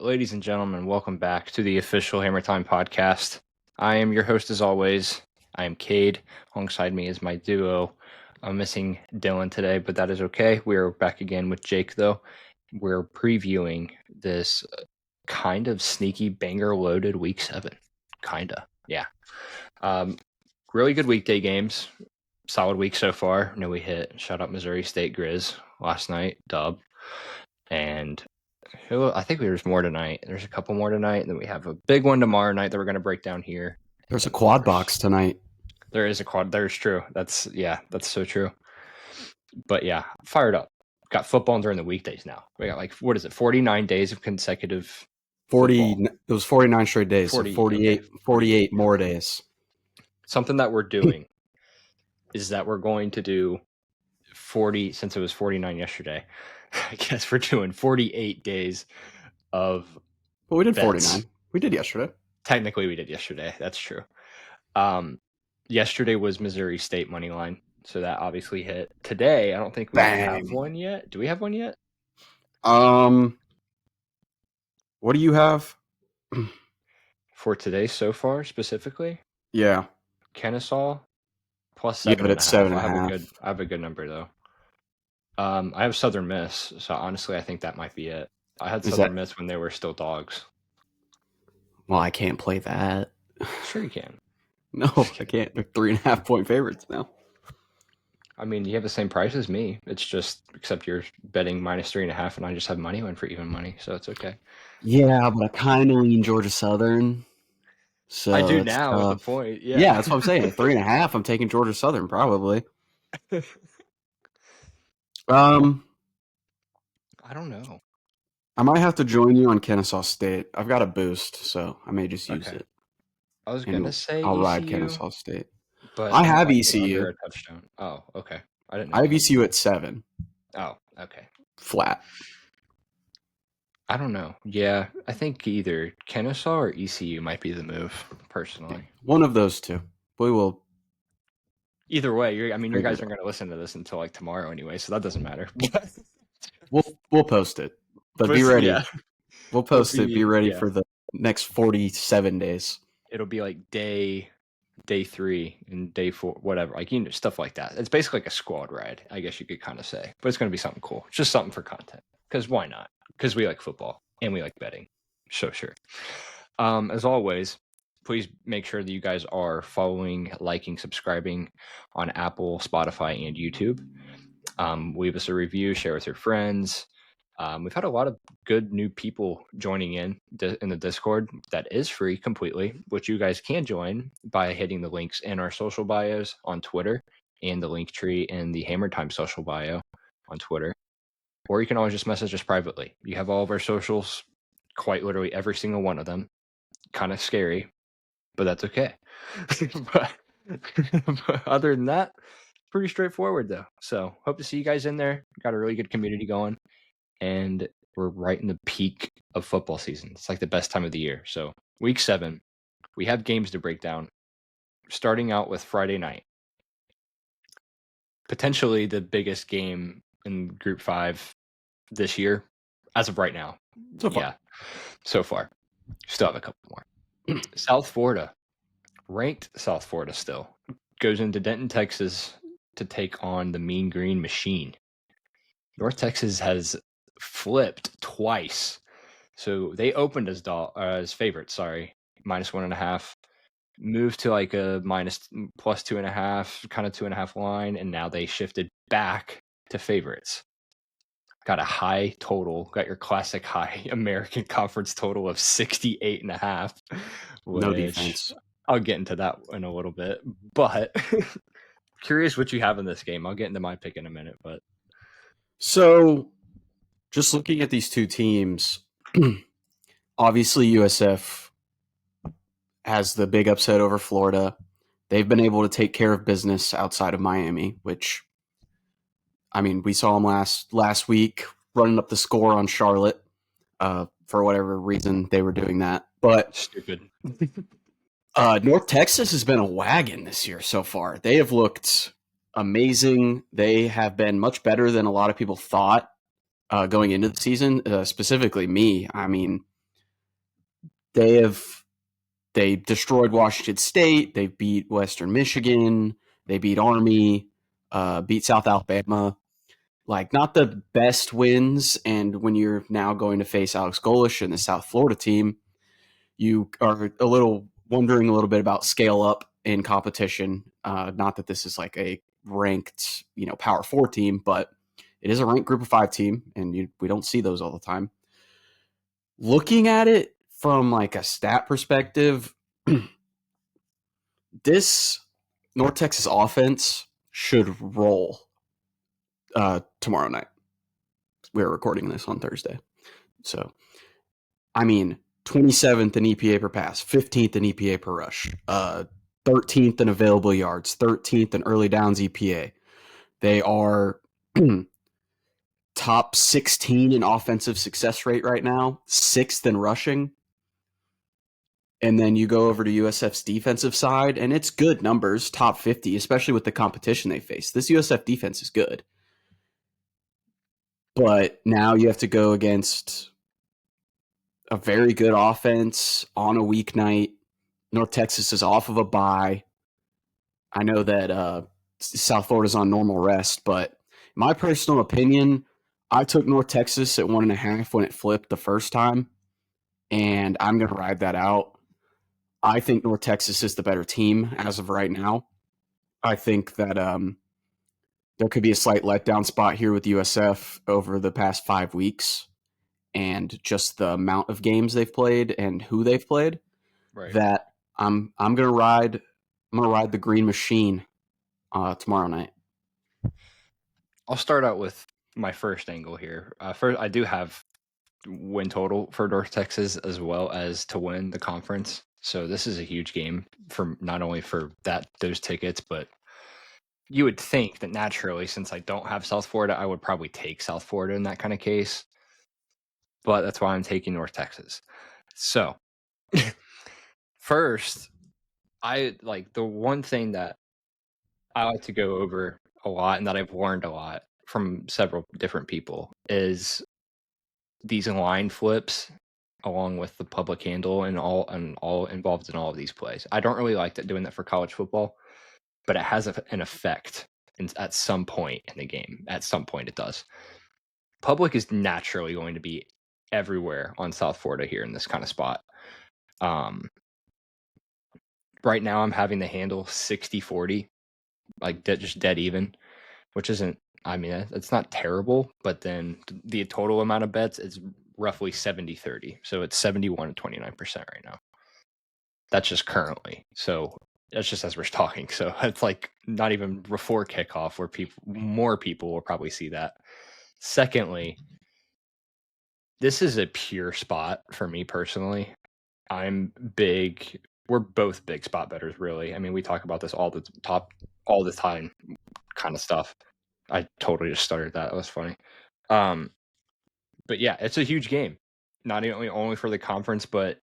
Ladies and gentlemen, welcome back to the official Hammer Time podcast. I am your host as always. I am Cade. Alongside me is my duo. I'm missing Dylan today, but that is okay. We're back again with Jake, though. We're previewing this kind of sneaky banger-loaded Week 7. Kinda, yeah. Really good weekday games. Solid week so far. I know we hit shout out Missouri State Grizz last night, dub. And I think there's more tonight. There's a couple more tonight, and then we have a big one tomorrow night that we're going to break down here. There's a quad box tonight. There is a quad. There's true. That's so true. But yeah, fired up. Got football during the weekdays now. We got 49 days of consecutive 40. football. It was 49 straight days. 48 more days. Something that we're doing is that we're going to do 40, since it was 49 yesterday. I guess we're doing 48 days of Well, we did bets. 49. We did yesterday. Technically, we did yesterday. That's true. Yesterday was Missouri State money line, so that obviously hit. Today, I don't think we have one yet. Do we have one yet? What do you have for today so far specifically? Yeah, Kennesaw plus 7.5. Yeah, but it's 7.5. I have a good number though. I have Southern Miss, so honestly, I think that might be it. I had Southern Miss when they were still dogs. Well, I can't play that. Sure, you can. No, I can't. They're 3.5 point favorites now. I mean, you have the same price as me. It's just, except you're betting minus 3.5, and I just have money line for even money, so it's okay. Yeah, but I kind of lean Georgia Southern. So I do now at the point. Yeah, that's what I'm saying. 3.5. I'm taking Georgia Southern probably. I don't know. I might have to join you on Kennesaw State. I've got a boost, so I may just use it. I was gonna say I'll ECU, ride Kennesaw State, but I have ECU. Under a touchdown. Oh, okay. I didn't know. I have ECU at 7. Oh, okay. Flat. I don't know. Yeah, I think either Kennesaw or ECU might be the move, personally. One of those two. We will. Either way, you guys aren't going to listen to this until tomorrow anyway, so that doesn't matter. We'll post it, but be ready. Yeah. We'll post it. Be ready for the next 47 days. It'll be like day 3 and day 4, whatever, stuff like that. It's basically like a squad ride, I guess you could kind of say, but it's going to be something cool. Just something for content, because why not? Because we like football and we like betting. So sure. As always, please make sure that you guys are following, liking, subscribing on Apple, Spotify, and YouTube. Leave us a review, share with your friends. We've had a lot of good new people joining in the Discord that is free completely, which you guys can join by hitting the links in our social bios on Twitter and the link tree in the Hammer Time social bio on Twitter. Or you can always just message us privately. You have all of our socials, quite literally every single one of them. Kind of scary, but that's okay. but other than that, pretty straightforward though. So hope to see you guys in there. Got a really good community going. And we're right in the peak of football season. It's like the best time of the year. So week 7, we have games to break down. Starting out with Friday night. Potentially the biggest game in Group 5 this year, as of right now. So far. Yeah, so far. Still have a couple more. South Florida, ranked South Florida still, goes into Denton, Texas to take on the Mean Green Machine. North Texas has flipped twice. So they opened as favorites, minus 1.5. Moved to like a plus 2.5, kind of 2.5 line, and now they shifted back to favorites. Got a high total, got your classic high American Conference total of 68.5. No defense. I'll get into that in a little bit, but curious what you have in this game. I'll get into my pick in a minute, but so just looking at these two teams, obviously USF has the big upset over Florida. They've been able to take care of business outside of Miami, which, I mean, we saw them last week running up the score on Charlotte. For whatever reason, they were doing that. But stupid. North Texas has been a wagon this year so far. They have looked amazing. They have been much better than a lot of people thought going into the season, specifically me. I mean, They destroyed Washington State. They beat Western Michigan. They beat Army. Beat South Alabama. Like, not the best wins. And when you're now going to face Alex Golesh and the South Florida team, you are wondering a little bit about scale up in competition. Not that this is like a ranked, Power 4 team, but it is a ranked Group of 5 team, and we don't see those all the time. Looking at it from like a stat perspective, this North Texas offense should roll tomorrow night. We're recording this on Thursday. So, 27th in EPA per pass, 15th in EPA per rush, 13th in available yards, 13th in early downs EPA. They are top 16 in offensive success rate right now, 6th in rushing. And then you go over to USF's defensive side, and it's good numbers, top 50, especially with the competition they face. This USF defense is good. But now you have to go against a very good offense on a weeknight. North Texas is off of a bye. I know that South Florida's on normal rest, but in my personal opinion, I took North Texas at 1.5 when it flipped the first time, and I'm going to ride that out. I think North Texas is the better team as of right now. I think that there could be a slight letdown spot here with USF over the past 5 weeks, and just the amount of games they've played and who they've played. Right. That I'm gonna ride the green machine tomorrow night. I'll start out with my first angle here. First, I do have win total for North Texas as well as to win the conference. So this is a huge game for not only for those tickets, but you would think that naturally, since I don't have South Florida, I would probably take South Florida in that kind of case. But that's why I'm taking North Texas. So first, I like the one thing that I like to go over a lot and that I've learned a lot from several different people is these line flips along with the public handle and all involved in all of these plays. I don't really like doing that for college football, but it has an effect at some point in the game. At some point it does. Public is naturally going to be everywhere on South Florida here in this kind of spot. Right now I'm having the handle 60-40, like just dead even, which isn't, it's not terrible, but then the total amount of bets is roughly 70-30. So it's 71 to 29% right now. That's just currently. So that's just as we're talking. So it's like not even before kickoff where more people will probably see that. Secondly, this is a pure spot for me personally. We're both big spot bettors, really. I mean, we talk about this all the time kind of stuff. I totally just started that. That was funny. But yeah, it's a huge game. Not only for the conference, but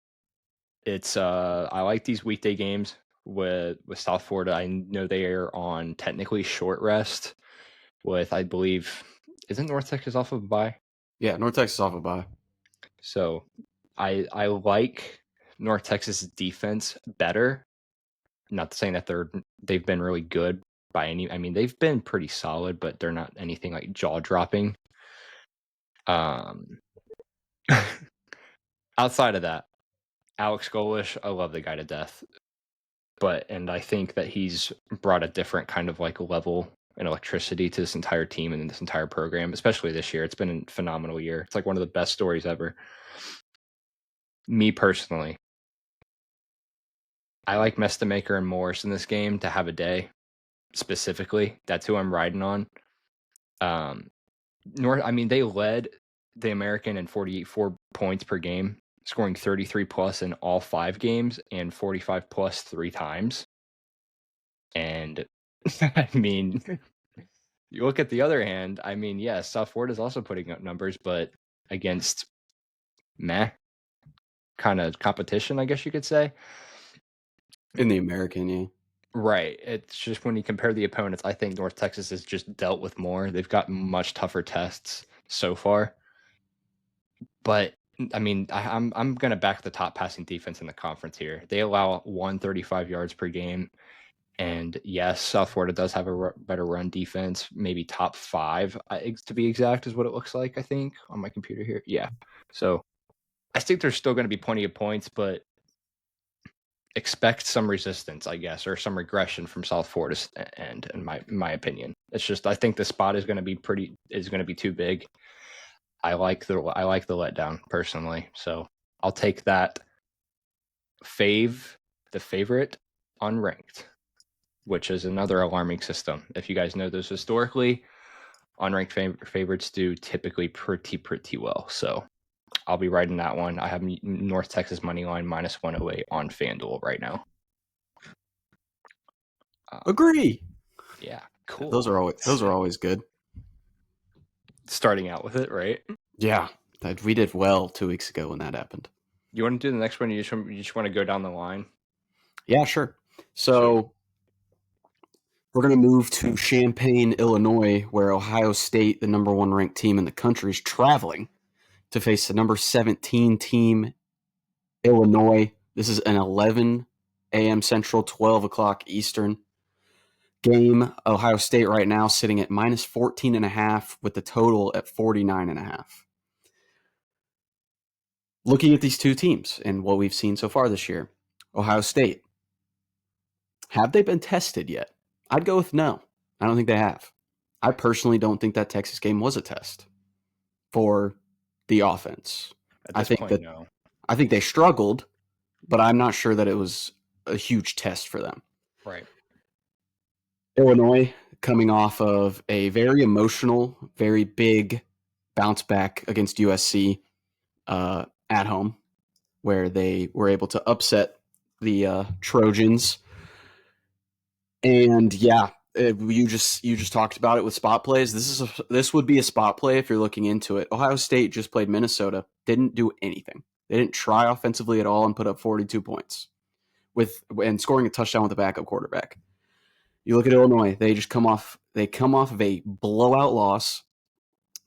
it's I like these weekday games with South Florida. I know they are on technically short rest with, I believe, isn't North Texas off of a bye? Yeah, North Texas off a bye. So I like North Texas defense better. Not saying that they've been really good by any. I mean, they've been pretty solid, but they're not anything like jaw dropping. Outside of that, Alex Golesh, I love the guy to death. And I think that he's brought a different kind of like level and electricity to this entire team and this entire program, especially this year. It's been a phenomenal year. It's like one of the best stories ever. Me personally, I like Mestamaker and Morris in this game to have a day specifically. That's who I'm riding on. They led the American in 4 points per game, scoring 33 plus in all 5 games and 45 plus 3 times. And I mean, you look at the other hand, yes, South Florida is also putting up numbers, but against meh kind of competition, I guess you could say. In the American, yeah. Right. It's just when you compare the opponents, I think North Texas has just dealt with more. They've got much tougher tests so far. But I mean, I'm gonna back the top passing defense in the conference here. They allow 135 yards per game, and yes, South Florida does have a better run defense, maybe top 5 to be exact, is what it looks like. I think on my computer here, yeah. So I think there's still going to be plenty of points, but expect some resistance, I guess, or some regression from South Florida's end. In my opinion, it's just I think the spot is going to be too big. I like the letdown personally, so I'll take that the favorite unranked, which is another alarming system. If you guys know this historically, unranked favorites do typically pretty well. So I'll be riding that one. I have North Texas money line -108 on FanDuel right now. Agree. Yeah, cool. Those are always good. Starting out with it, right? Yeah, we did well 2 weeks ago when that happened. You want to do the next one? You just want to go down the line? Yeah, sure. So we're going to move to Champaign, Illinois, where Ohio State, the number 1 ranked team in the country, is traveling to face the number 17 team, Illinois. This is an 11 a.m. Central, 12 o'clock Eastern game. Ohio State right now sitting at -14.5 with the total at 49.5. Looking at these two teams and what we've seen so far this year, Ohio State, have they been tested yet? I'd go with no. I don't think they have. I personally don't think that Texas game was a test for the offense. At this point, no. I think they struggled, but I'm not sure that it was a huge test for them. Right. Illinois coming off of a very emotional, very big bounce back against USC at home, where they were able to upset the Trojans. And yeah, you just talked about it with spot plays. This would be a spot play if you're looking into it. Ohio State just played Minnesota, didn't do anything. They didn't try offensively at all and put up 42 points and scoring a touchdown with a backup quarterback. You look at Illinois, they come off of a blowout loss,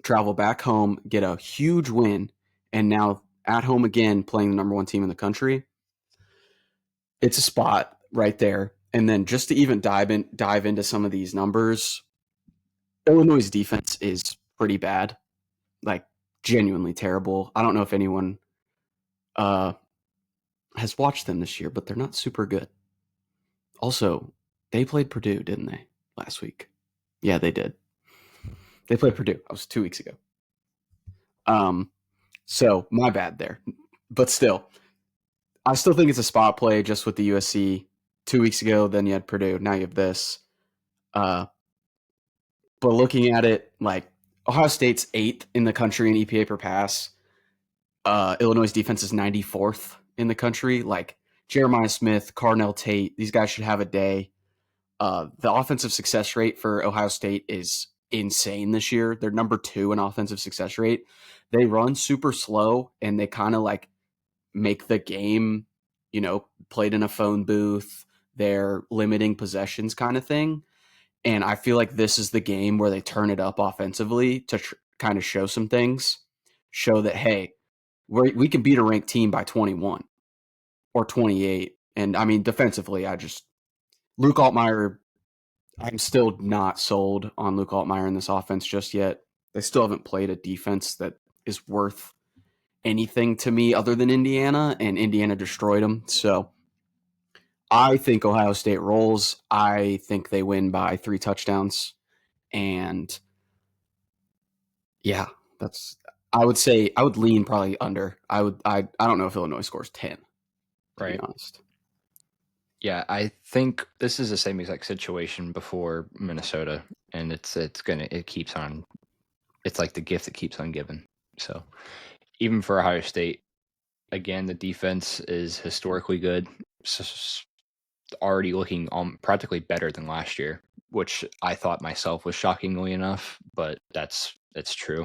travel back home, get a huge win, and now at home again playing the number 1 team in the country. It's a spot right there. And then just to even dive into some of these numbers, Illinois' defense is pretty bad, like genuinely terrible. I don't know if anyone has watched them this year, but they're not super good. Also, they played Purdue, didn't they, last week? Yeah, they did. They played Purdue. That was 2 weeks ago. So my bad there. But still, I still think it's a spot play just with the USC 2 weeks ago. Then you had Purdue. Now you have this. But looking at it, like Ohio State's 8th in the country in EPA per pass. Illinois' defense is 94th in the country. Like Jeremiah Smith, Carnell Tate, these guys should have a day. The offensive success rate for Ohio State is insane this year. They're number 2 in offensive success rate. They run super slow and they kind of like make the game, played in a phone booth. They're limiting possessions kind of thing. And I feel like this is the game where they turn it up offensively to kind of show some things, show that, hey, we can beat a ranked team by 21 or 28. And I mean, defensively, Luke Altmaier, I'm still not sold on Luke Altmaier in this offense just yet. They still haven't played a defense that is worth anything to me other than Indiana, and Indiana destroyed them. So I think Ohio State rolls. I think they win by 3 touchdowns. And yeah, I would lean probably under. I don't know if Illinois scores 10, to be honest. Yeah, I think this is the same exact situation before Minnesota, and it keeps on. It's like the gift that keeps on giving. So even for Ohio State, again, the defense is historically good, already looking practically better than last year, which I thought myself was shockingly enough, but it's true.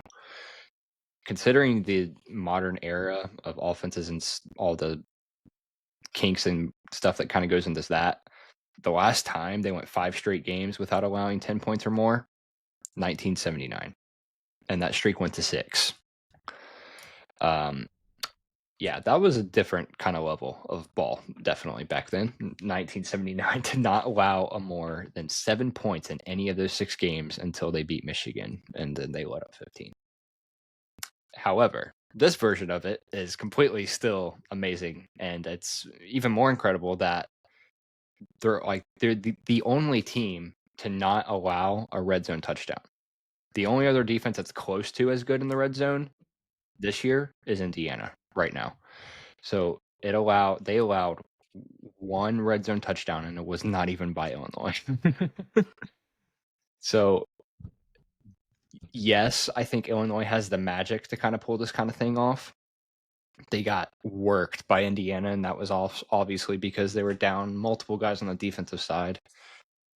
Considering the modern era of offenses and all the kinks and stuff that kind of goes into that, the last time they went 5 straight games without allowing 10 points or more, 1979. And that streak went to 6. Yeah, that was a different kind of level of ball, definitely back then. 1979 to not allow a more than 7 points in any of those 6 games until they beat Michigan, and then they let up 15. However, this version of it is completely still amazing, and it's even more incredible that they're the only team to not allow a red zone touchdown. The only other defense that's close to as good in the red zone this year is Indiana right now. So they allowed one red zone touchdown, and it was not even by Illinois. So yes, I think Illinois has the magic to kind of pull this kind of thing off. They got worked by Indiana, and that was obviously because they were down multiple guys on the defensive side.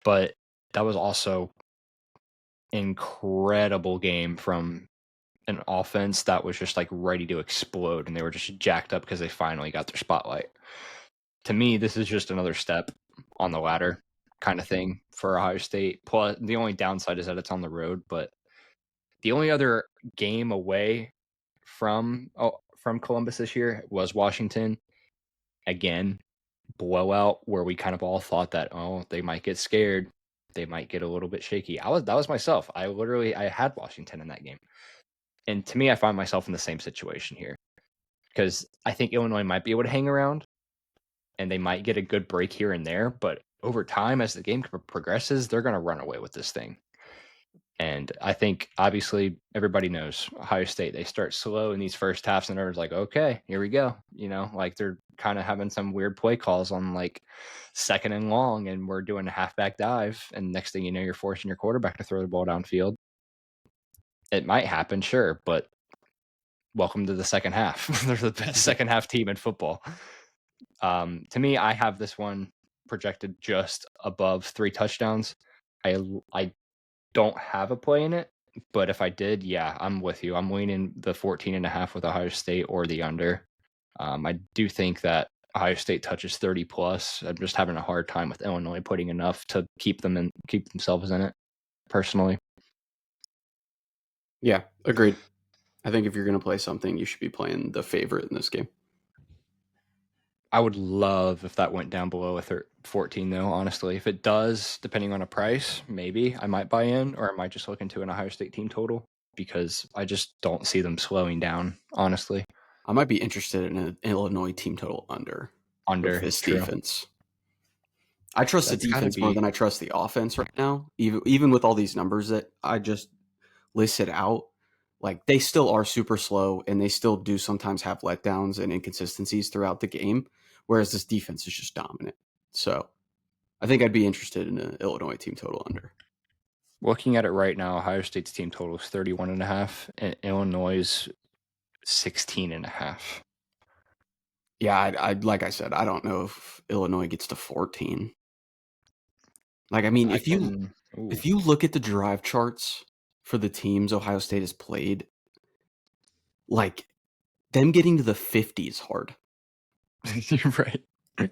But that was also incredible game from an offense that was just like ready to explode, and they were just jacked up because they finally got their spotlight. To me, this is just another step on the ladder kind of thing for Ohio State. Plus, the only downside is that it's on the road, but the only other game away from Columbus this year was Washington. Again, blowout where we kind of all thought that they might get scared, they might get a little bit shaky. That was myself. I had Washington in that game, and to me, I find myself in the same situation here because I think Illinois might be able to hang around, and they might get a good break here and there, but over time, as the game progresses, they're going to run away with this thing. And I think, obviously, everybody knows Ohio State, they start slow in these first halves, and everyone's like, okay, here we go. Like they're kind of having some weird play calls on like 2nd and long, and we're doing a halfback dive. And next thing you know, you're forcing your quarterback to throw the ball downfield. It might happen, sure, but welcome to the second half. They're the best second half team in football. To me, I have this one projected just above 3 touchdowns. I don't have a play in it, but if I did, yeah, I'm with you. I'm leaning the 14.5 with Ohio State or the under. I do think that Ohio State touches 30 plus. I'm just having a hard time with Illinois putting enough to keep themselves in it, personally. Yeah, agreed. I think if you're going to play something, you should be playing the favorite in this game. I would love if that went down below 14, though, honestly. If it does, depending on a price, maybe I might buy in, or I might just look into an Ohio State team total because I just don't see them slowing down, honestly. I might be interested in an Illinois team total under with this True. defense. I trust That's the defense more than I trust the offense right now. Even with all these numbers that I just listed out, like they still are super slow, and they still do sometimes have letdowns and inconsistencies throughout the game. Whereas this defense is just dominant. So I think I'd be interested in an Illinois team total under. Looking at it right now, Ohio State's team total is 31.5, and Illinois' 16.5. Yeah, I like I said, I don't know if Illinois gets to 14. Like, I mean, if you look at the drive charts for the teams Ohio State has played, like them getting to the 50 is hard. You're right.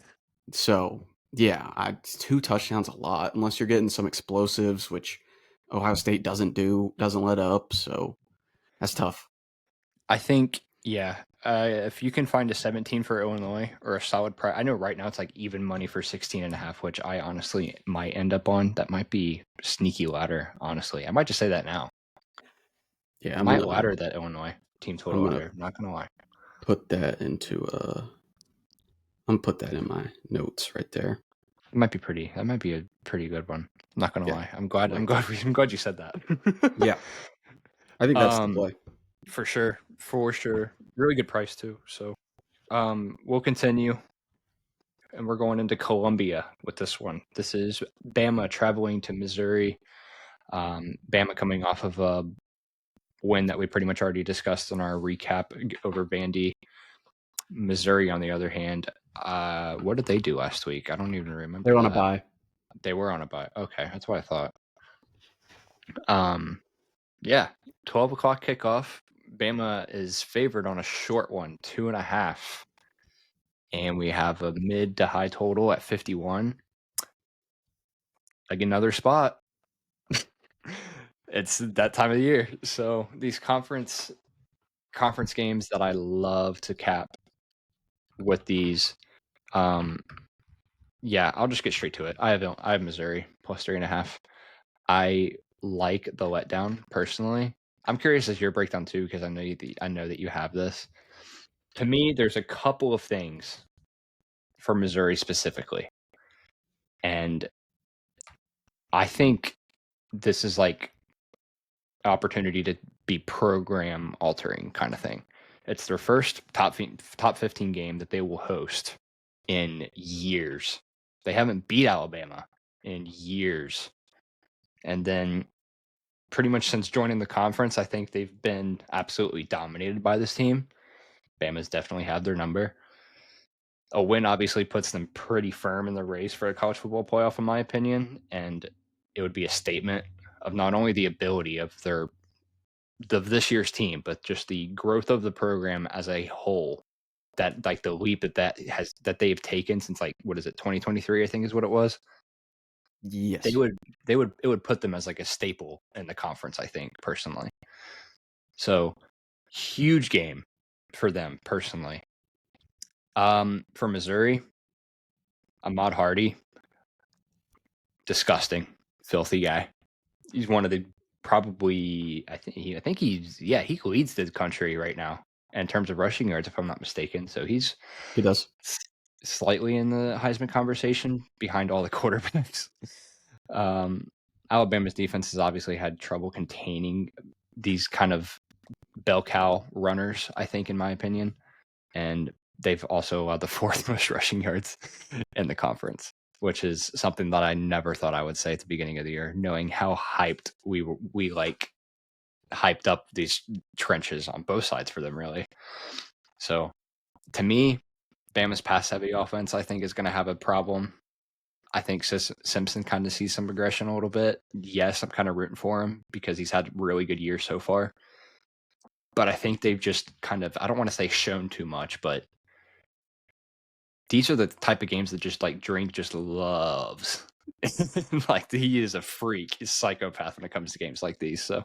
So yeah, 2 touchdowns a lot, unless you're getting some explosives, which Ohio State doesn't let up. So that's tough. I think, yeah, if you can find a 17 for Illinois or a solid price, I know right now it's like even money for 16.5, which I honestly might end up on. That might be sneaky ladder, honestly. I might just say that now. Yeah, I might ladder that Illinois team total under. I'm not gonna lie. Put that into I'm gonna put that in my notes right there. It might be pretty. That might be a pretty good one. I'm not gonna lie. I'm glad you said that. Yeah, I think that's the play. For sure. Really good price too. So, we'll continue, and we're going into Columbia with this one. This is Bama traveling to Missouri. Bama coming off of a win that we pretty much already discussed in our recap over Vandy. Missouri, on the other hand, what did they do last week? I don't even remember. They're on a bye. They were on a bye. Okay, that's what I thought. Yeah, 12 o'clock kickoff. Bama is favored on a short one, 2.5. And we have a mid to high total at 51. Like another spot. It's that time of the year. So these conference games that I love to cap with these. Yeah, I'll just get straight to it. I have Missouri plus 3.5. I like the letdown personally. I'm curious as your breakdown too, because I know that you have this. To me, there's a couple of things for Missouri specifically, and I think this is like opportunity to be program altering kind of thing. It's their first top 15 game that they will host in years. They haven't beat Alabama in years. And then pretty much since joining the conference, I think they've been absolutely dominated by this team. Bama's definitely had their number. A win obviously puts them pretty firm in the race for a college football playoff, in my opinion, and it would be a statement of not only the ability of this year's team, but just the growth of the program as a whole. That like the leap that they've taken since like what is it 2023 I think is what it was. Yes. It would put them as like a staple in the conference, I think personally. So huge game for them personally. For Missouri, Ahmad Hardy, disgusting, filthy guy. He's one of the probably I think he leads the country right now in terms of rushing yards if I'm not mistaken. So he's He does. slightly in the Heisman conversation behind all the quarterbacks. Alabama's defense has obviously had trouble containing these kind of bell cow runners, I think, in my opinion. And they've also allowed the fourth most rushing yards in the conference, which is something that I never thought I would say at the beginning of the year, knowing how hyped we like hyped up these trenches on both sides for them, really. So to me, Bama's pass heavy offense, I think, is going to have a problem. I think Simpson kind of sees some regression a little bit. Yes, I'm kind of rooting for him because he's had really good years so far. But I think they've just kind of, I don't want to say shown too much, but these are the type of games that just like Drink just loves. Like he is a freak, he's a psychopath when it comes to games like these. So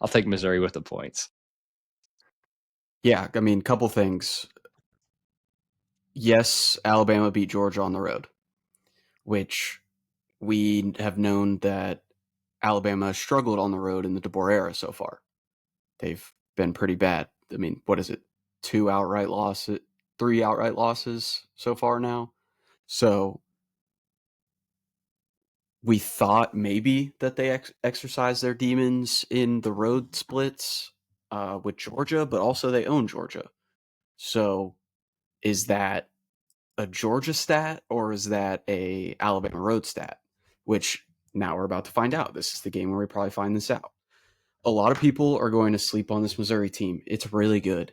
I'll take Missouri with the points. Yeah, I mean, couple things. Yes, Alabama beat Georgia on the road, which we have known that Alabama struggled on the road in the DeBoer era so far. They've been pretty bad. I mean, what is it? 3 outright losses so far now. So we thought maybe that they exercised their demons in the road splits with Georgia, but also they own Georgia. So is that a Georgia stat or is that a Alabama road stat? Which now we're about to find out. This is the game where we probably find this out. A lot of people are going to sleep on this Missouri team. It's really good.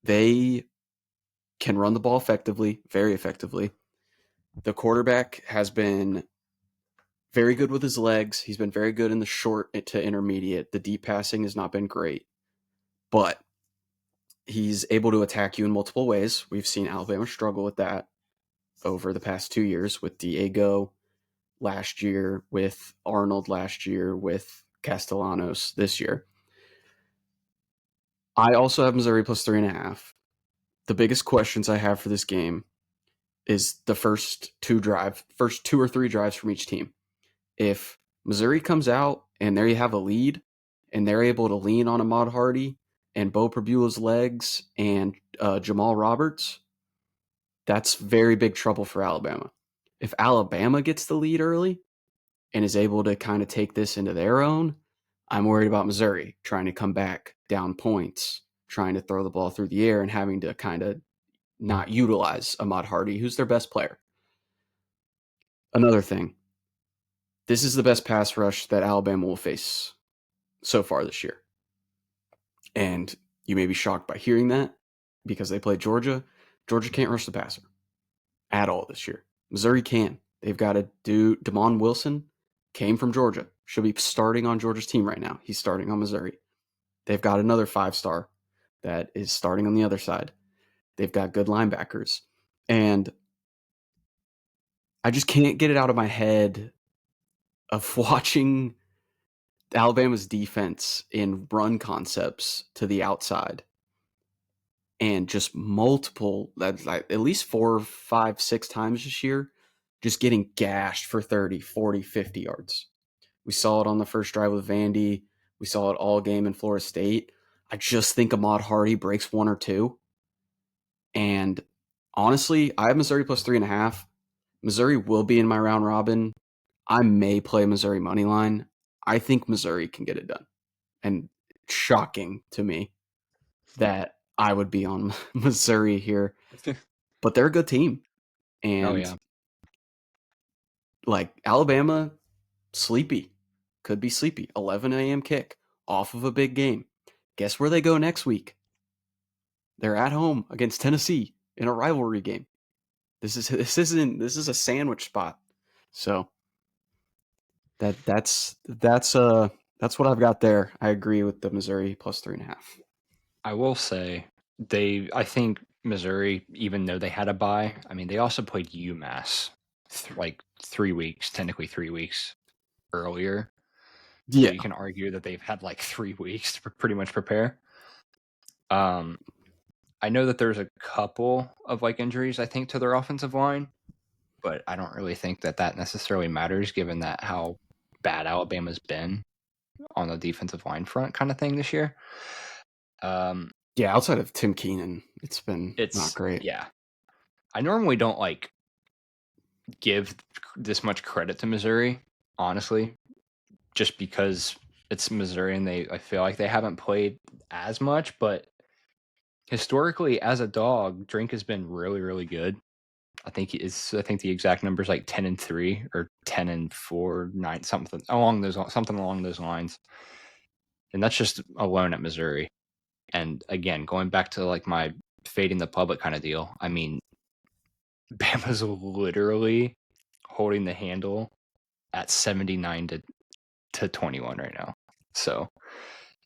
They can run the ball effectively, very effectively. The quarterback has been very good with his legs. He's been very good in the short to intermediate. The deep passing has not been great, but he's able to attack you in multiple ways. We've seen Alabama struggle with that over the past 2 years with Diego last year, with Arnold last year, with Castellanos this year. I also have Missouri plus 3.5. The biggest questions I have for this game is the first two or three drives from each team. If Missouri comes out and there you have a lead and they're able to lean on Ahmad Hardy and Bo Perbula's legs and Jamal Roberts, that's very big trouble for Alabama. If Alabama gets the lead early and is able to kind of take this into their own, I'm worried about Missouri trying to come back down points, trying to throw the ball through the air and having to kind of not utilize Ahmad Hardy, who's their best player. Another thing, this is the best pass rush that Alabama will face so far this year. And you may be shocked by hearing that because they play Georgia. Georgia can't rush the passer at all this year. Missouri can. They've got a dude, Damon Wilson, came from Georgia. Should be starting on Georgia's team right now. He's starting on Missouri. They've got another 5-star that is starting on the other side. They've got good linebackers. And I just can't get it out of my head of watching Alabama's defense in run concepts to the outside and just multiple, like at least 4, 5, 6 times this year, just getting gashed for 30, 40, 50 yards. We saw it on the first drive with Vandy. We saw it all game in Florida State. I just think Ahmad Hardy breaks 1 or 2. And honestly, I have Missouri plus 3.5. Missouri will be in my round robin. I may play Missouri money line. I think Missouri can get it done. And shocking to me that I would be on Missouri here, but they're a good team. Oh And yeah. like Alabama, sleepy, could be sleepy. 11 a.m. kick off of a big game. Guess where they go next week? They're at home against Tennessee in a rivalry game. This is a sandwich spot. So that's what I've got there. I agree with the Missouri plus 3.5. I will say I think Missouri, even though they had a bye, I mean, they also played UMass like 3 weeks, technically 3 weeks earlier. So Yeah. you can argue that they've had like 3 weeks to pretty much prepare. I know that there's a couple of like injuries, I think, to their offensive line, but I don't really think that necessarily matters given that how bad Alabama's been on the defensive line front kind of thing this year. Yeah, outside of Tim Keenan, it's been not great. Yeah. I normally don't like give this much credit to Missouri, honestly, just because it's Missouri and I feel like they haven't played as much, but historically as a dog, Drink has been really, really good. I think the exact number is like 10-3 or 10-4, 9, something along those lines. And that's just alone at Missouri. And again, going back to like my fading the public kind of deal, I mean, Bama's literally holding the handle at 79 to 21 right now. So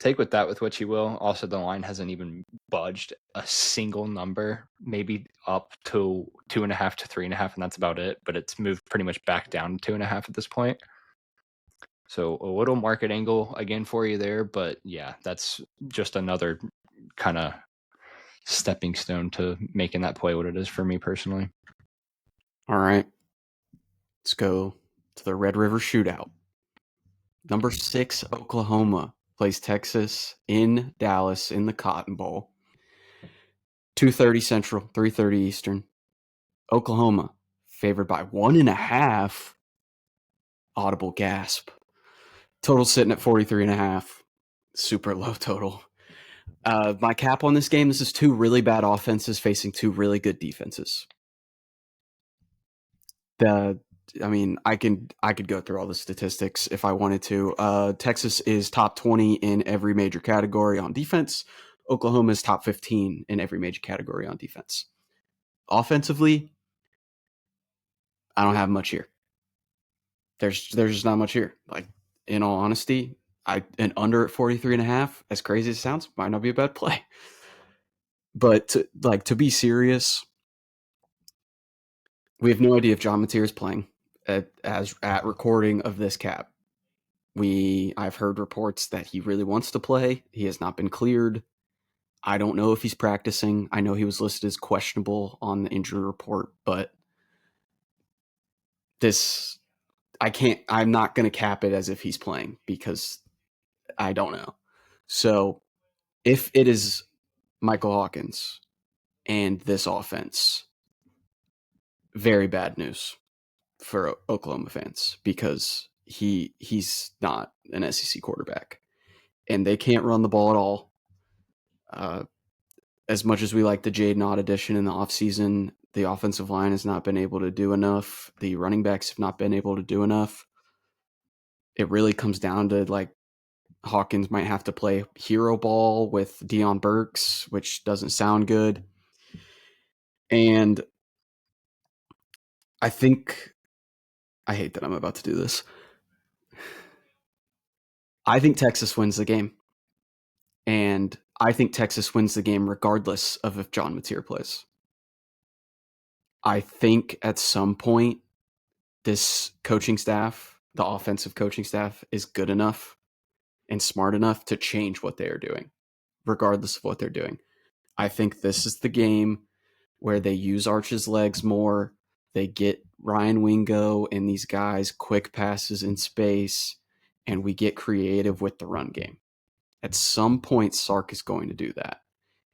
take with that with what you will. Also, the line hasn't even budged a single number, maybe up to 2.5 to 3.5, and that's about it. But it's moved pretty much back down to 2.5 at this point. So a little market angle again for you there, but yeah, that's just another kind of stepping stone to making that play what it is for me personally. All right. Let's go to the Red River Shootout. Number 6, Oklahoma plays Texas in Dallas in the Cotton Bowl. 2:30 Central, 3:30 Eastern. Oklahoma favored by 1.5. Audible gasp. Total sitting at 43.5. Super low total. My cap on this game, this is 2 really bad offenses facing 2 really good defenses. I could go through all the statistics if I wanted to. Texas is top 20 in every major category on defense. Oklahoma is top 15 in every major category on defense. Offensively, I don't have much here. There's just not much here. Like, in all honesty, an under at 43.5, as crazy as it sounds, might not be a bad play. But to be serious, we have no idea if John Mateer is playing at recording of this cap. I've heard reports that he really wants to play. He has not been cleared. I don't know if he's practicing. I know he was listed as questionable on the injury report, but I'm not going to cap it as if he's playing because I don't know. So if it is Michael Hawkins and this offense, very bad news for Oklahoma fans because he's not an SEC quarterback and they can't run the ball at all. As much as we like the Jade Knott addition in the offseason, the offensive line has not been able to do enough. The running backs have not been able to do enough. It really comes down to like Hawkins might have to play hero ball with Deion Burks, which doesn't sound good. And I hate that I'm about to do this. I think Texas wins the game. And I think Texas wins the game regardless of if John Mateer plays. I think at some point, this coaching staff, the offensive coaching staff, is good enough and smart enough to change what they are doing, regardless of what they're doing. I think this is the game where they use Arch's legs more. They get Ryan Wingo and these guys quick passes in space, and we get creative with the run game. At some point, Sark is going to do that.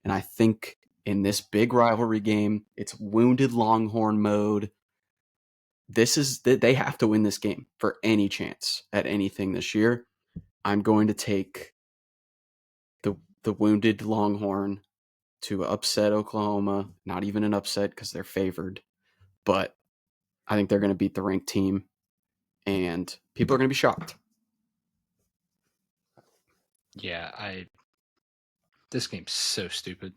And I think in this big rivalry game, it's wounded Longhorn mode. They have to win this game for any chance at anything this year. I'm going to take the wounded Longhorn to upset Oklahoma. Not even an upset because they're favored, but I think they're going to beat the ranked team, and people are going to be shocked. Yeah, this game's so stupid.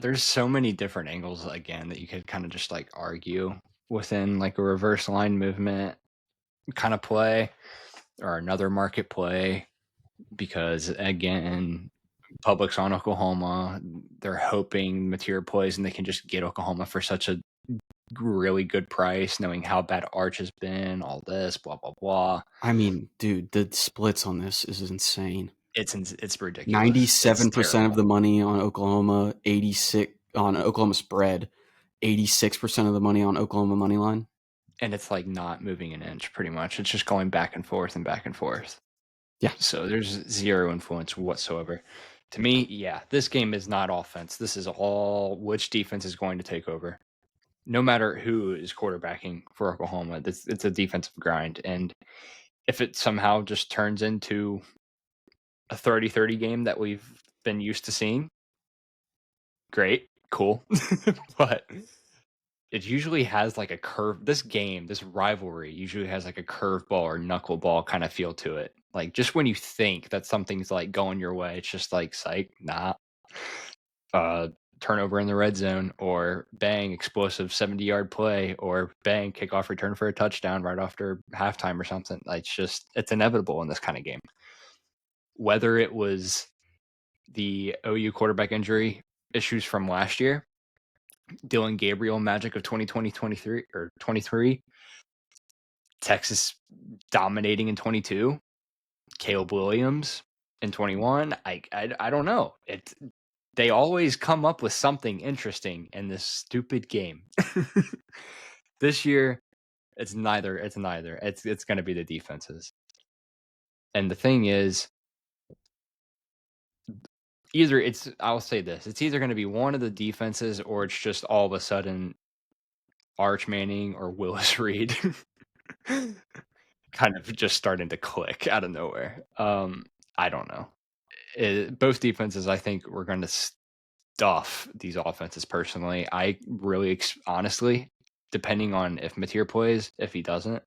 There's so many different angles again that you could kind of just like argue within like a reverse line movement kind of play or another market play, because again, public's on Oklahoma. They're hoping Mateer plays and they can just get Oklahoma for such a really good price, knowing how bad Arch has been, all this, blah, blah, blah. I mean, dude, the splits on this is insane. It's ridiculous. 97% of the money on Oklahoma, 86 on Oklahoma spread, 86% of the money on Oklahoma money line. And it's like not moving an inch pretty much. It's just going back and forth and back and forth. Yeah. So there's zero influence whatsoever. To me, yeah, this game is not offense. This is all which defense is going to take over. No matter who is quarterbacking for Oklahoma, it's a defensive grind. And if it somehow just turns into a 30-30 game that we've been used to seeing, great, cool. But it usually has like a curve. This rivalry usually has like a curveball or knuckleball kind of feel to it. Like just when you think that something's like going your way, it's just like psych, nah. Turnover in the red zone, or bang, explosive 70-yard play, or bang, kickoff return for a touchdown right after halftime or something. Like it's inevitable in this kind of game. Whether it was the OU quarterback injury issues from last year, Dylan Gabriel magic of 2020-23 or 23, Texas dominating in 22, Caleb Williams in 21. I don't know. They always come up with something interesting in this stupid game. This year, it's neither. It's going to be the defenses. And the thing is, I'll say this, it's either going to be one of the defenses or it's just all of a sudden Arch Manning or Willis Reed kind of just starting to click out of nowhere. I don't know. Both defenses, I think, we're going to stuff these offenses personally. I really, honestly, depending on if Mateer plays, if he doesn't,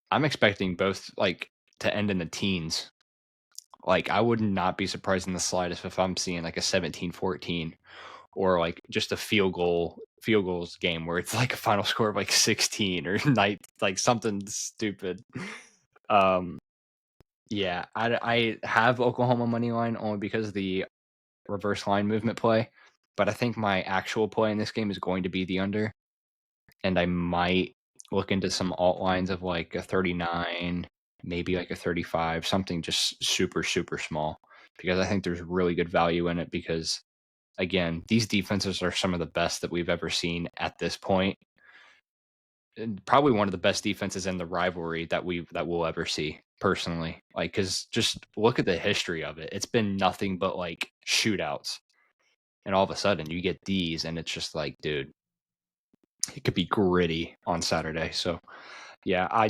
I'm expecting both like to end in the teens. Like I would not be surprised in the slightest if I'm seeing like a 17-14 or like just a field goals game where it's like a final score of like 16 or like something stupid. Yeah, I have Oklahoma money line only because of the reverse line movement play, but I think my actual play in this game is going to be the under, and I might look into some alt lines of like a 39, maybe like a 35, something just super, super small, because I think there's really good value in it because, again, these defenses are some of the best that we've ever seen at this point. And probably one of the best defenses in the rivalry that we'll ever see, personally. Like, because just look at the history of it. It's been nothing but like shootouts. And all of a sudden you get these and it's just like, dude, it could be gritty on Saturday. So yeah, I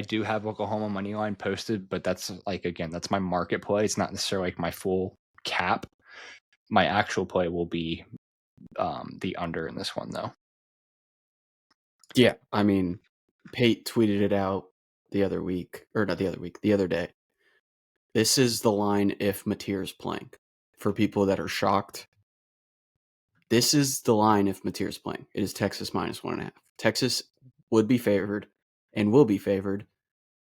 do have Oklahoma money line posted, but that's like, again, that's my market play. It's not necessarily like my full cap. My actual play will be the under in this one though. Yeah, I mean, Pate tweeted it out the other day. This is the line if Mateer is playing. For people that are shocked, this is the line if Mateer is playing. It is Texas -1.5. Texas would be favored and will be favored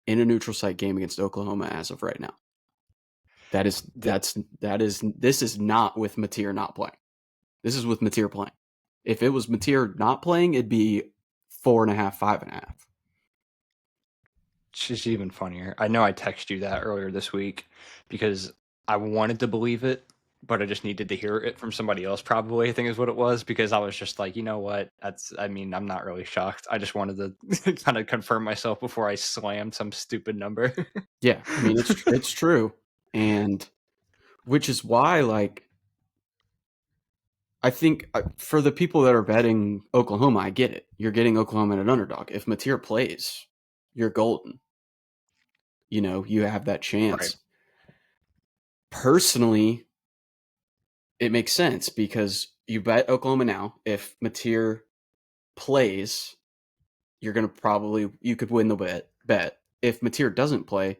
in a neutral site game against Oklahoma as of right now. This is not with Mateer not playing. This is with Mateer playing. If it was Mateer not playing, it'd be 4.5, 5.5. It's just even funnier. I know I texted you that earlier this week because I wanted to believe it, but I just needed to hear it from somebody else, probably, I think is what it was, because I was just like, you know what? I'm not really shocked. I just wanted to kind of confirm myself before I slammed some stupid number. Yeah, I mean it's true, and which is why like I think for the people that are betting Oklahoma, I get it. You're getting Oklahoma at an underdog. If Mateer plays, you're golden. You have that Right. chance. Personally, it makes sense because you bet Oklahoma now. If Mateer plays, you're going to you could win the bet. If Mateer doesn't play,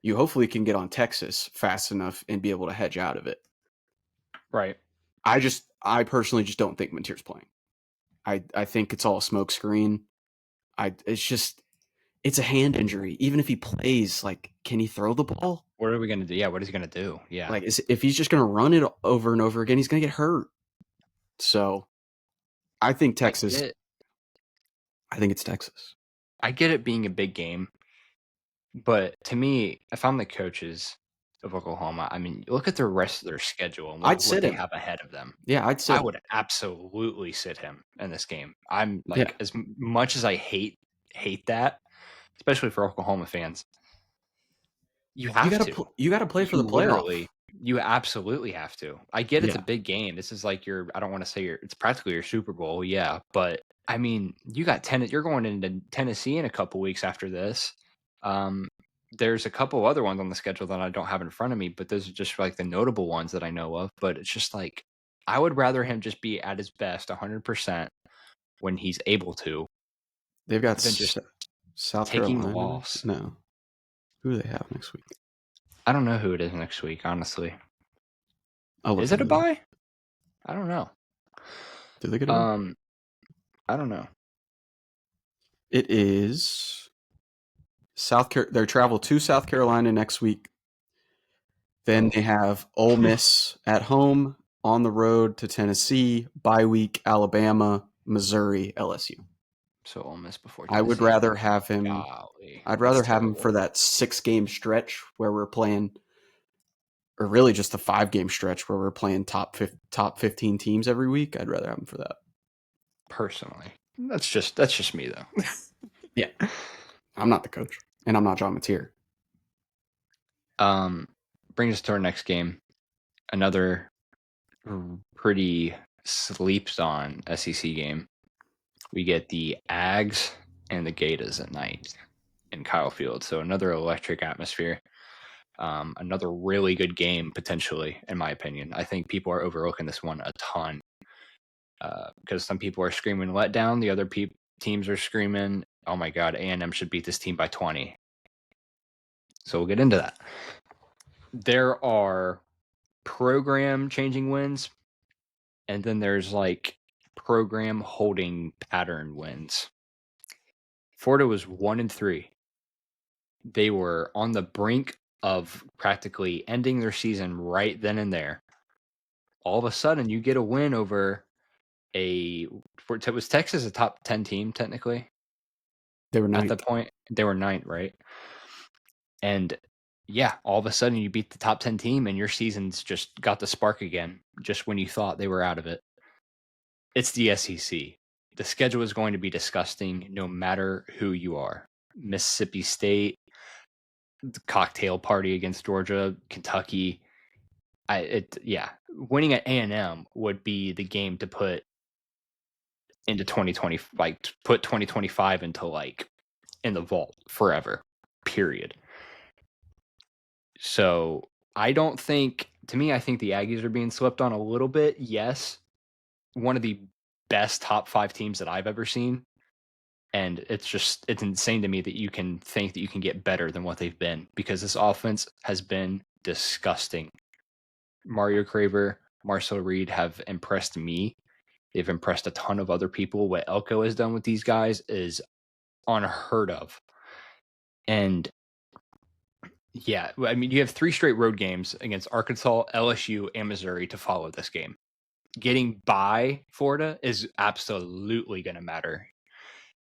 you hopefully can get on Texas fast enough and be able to hedge out of it. Right. I personally just don't think Mateer's playing. I think it's all a smokescreen. It's a hand injury. Even if he plays, like, can he throw the ball? What are we gonna do? Yeah, what is he gonna do? Yeah. Like, if he's just gonna run it over and over again, he's gonna get hurt. So, I think Texas. I think it's Texas. I get it being a big game, but to me, if I'm the coaches of Oklahoma, I mean, look at the rest of their schedule and I'd look what sit they him. have ahead of them. Yeah, I'd I sit him. would absolutely sit him in this game. I'm Yeah. like, as much as I hate that, especially for Oklahoma fans, you have to. You gotta play for You the playoff. you absolutely have to. I get it's a Yeah. big game. This is like I don't want to say it's practically your Super Bowl, yeah. But I mean, you're going into Tennessee in a couple weeks after this. There's a couple other ones on the schedule that I don't have in front of me, but those are just like the notable ones that I know of. But it's just like, I would rather him just be at his best 100% when he's able to They've got than just South taking the Carolina. loss. No. Who do they have next week? I don't know who it is next week, honestly. Is it a into that. bye? I don't know. Did they get a bye? I don't know. It is they travel to South Carolina next week. Then they have Ole Miss at home, on the road to Tennessee, bye week, Alabama, Missouri, LSU. So Ole Miss before I would Tennessee. rather have him. Golly, I'd that's rather have him terrible. for that 6-game stretch where we're playing, or really just a 5-game stretch where we're playing top 15 teams every week. I'd rather have him for that. Personally, that's just me though. Yeah, I'm not the coach, and I'm not John Mateer. Brings us to our next game. Another pretty sleeps on SEC game. We get the Ags and the Gators at night in Kyle Field. So another electric atmosphere. Another really good game, potentially, in my opinion. I think people are overlooking this one a ton because some people are screaming let down. The other teams are screaming, oh my God, A&M should beat this team by 20. So we'll get into that. There are program changing wins, and then there's like program holding pattern wins. Florida was 1-3. They were on the brink of practically ending their season right then and there. All of a sudden, you get a win over was Texas a top 10 team technically? They were ninth. At the point. They were ninth, right? And yeah, all of a sudden you beat the top 10 team and your season's just got the spark again, just when you thought they were out of it. It's the SEC. The schedule is going to be disgusting no matter who you are. Mississippi State, the cocktail party against Georgia, Kentucky. Winning at A&M would be the game to put into 2020, like put 2025 into like in the vault forever, period. So I don't think, to me, I think the Aggies are being slept on a little bit. Yes, one of the best top 5 teams that I've ever seen. And it's insane to me that you can think that you can get better than what they've been, because this offense has been disgusting. Mario Craver, Marcel Reed have impressed me. They've impressed a ton of other people. What Elko has done with these guys is unheard of. And yeah, I mean, you have 3 straight road games against Arkansas, LSU, and Missouri to follow this game. Getting by Florida is absolutely going to matter.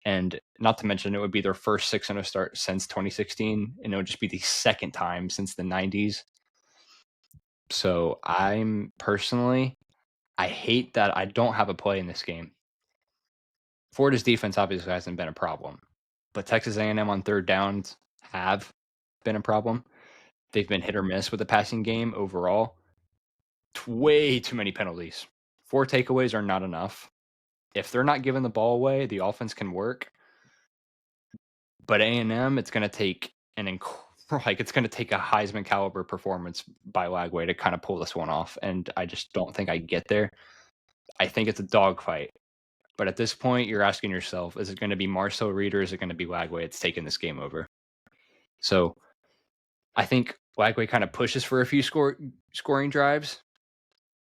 And not to mention, it would be their first 6-0 start since 2016, and it would just be the second time since the 90s. So I'm personally, I hate that I don't have a play in this game. Florida's defense obviously hasn't been a problem, but Texas A&M on third downs have been a problem. They've been hit or miss with the passing game overall. Way too many penalties. 4 takeaways are not enough. If they're not giving the ball away, the offense can work. But A&M, it's going to take it's going to take a Heisman caliber performance by Lagway to kind of pull this one off, and I just don't think I get there. I think it's a dogfight. But at this point, you're asking yourself, is it going to be Marcel Reed or is it going to be Lagway? It's taking this game over. So I think Lagway kind of pushes for a few scoring drives.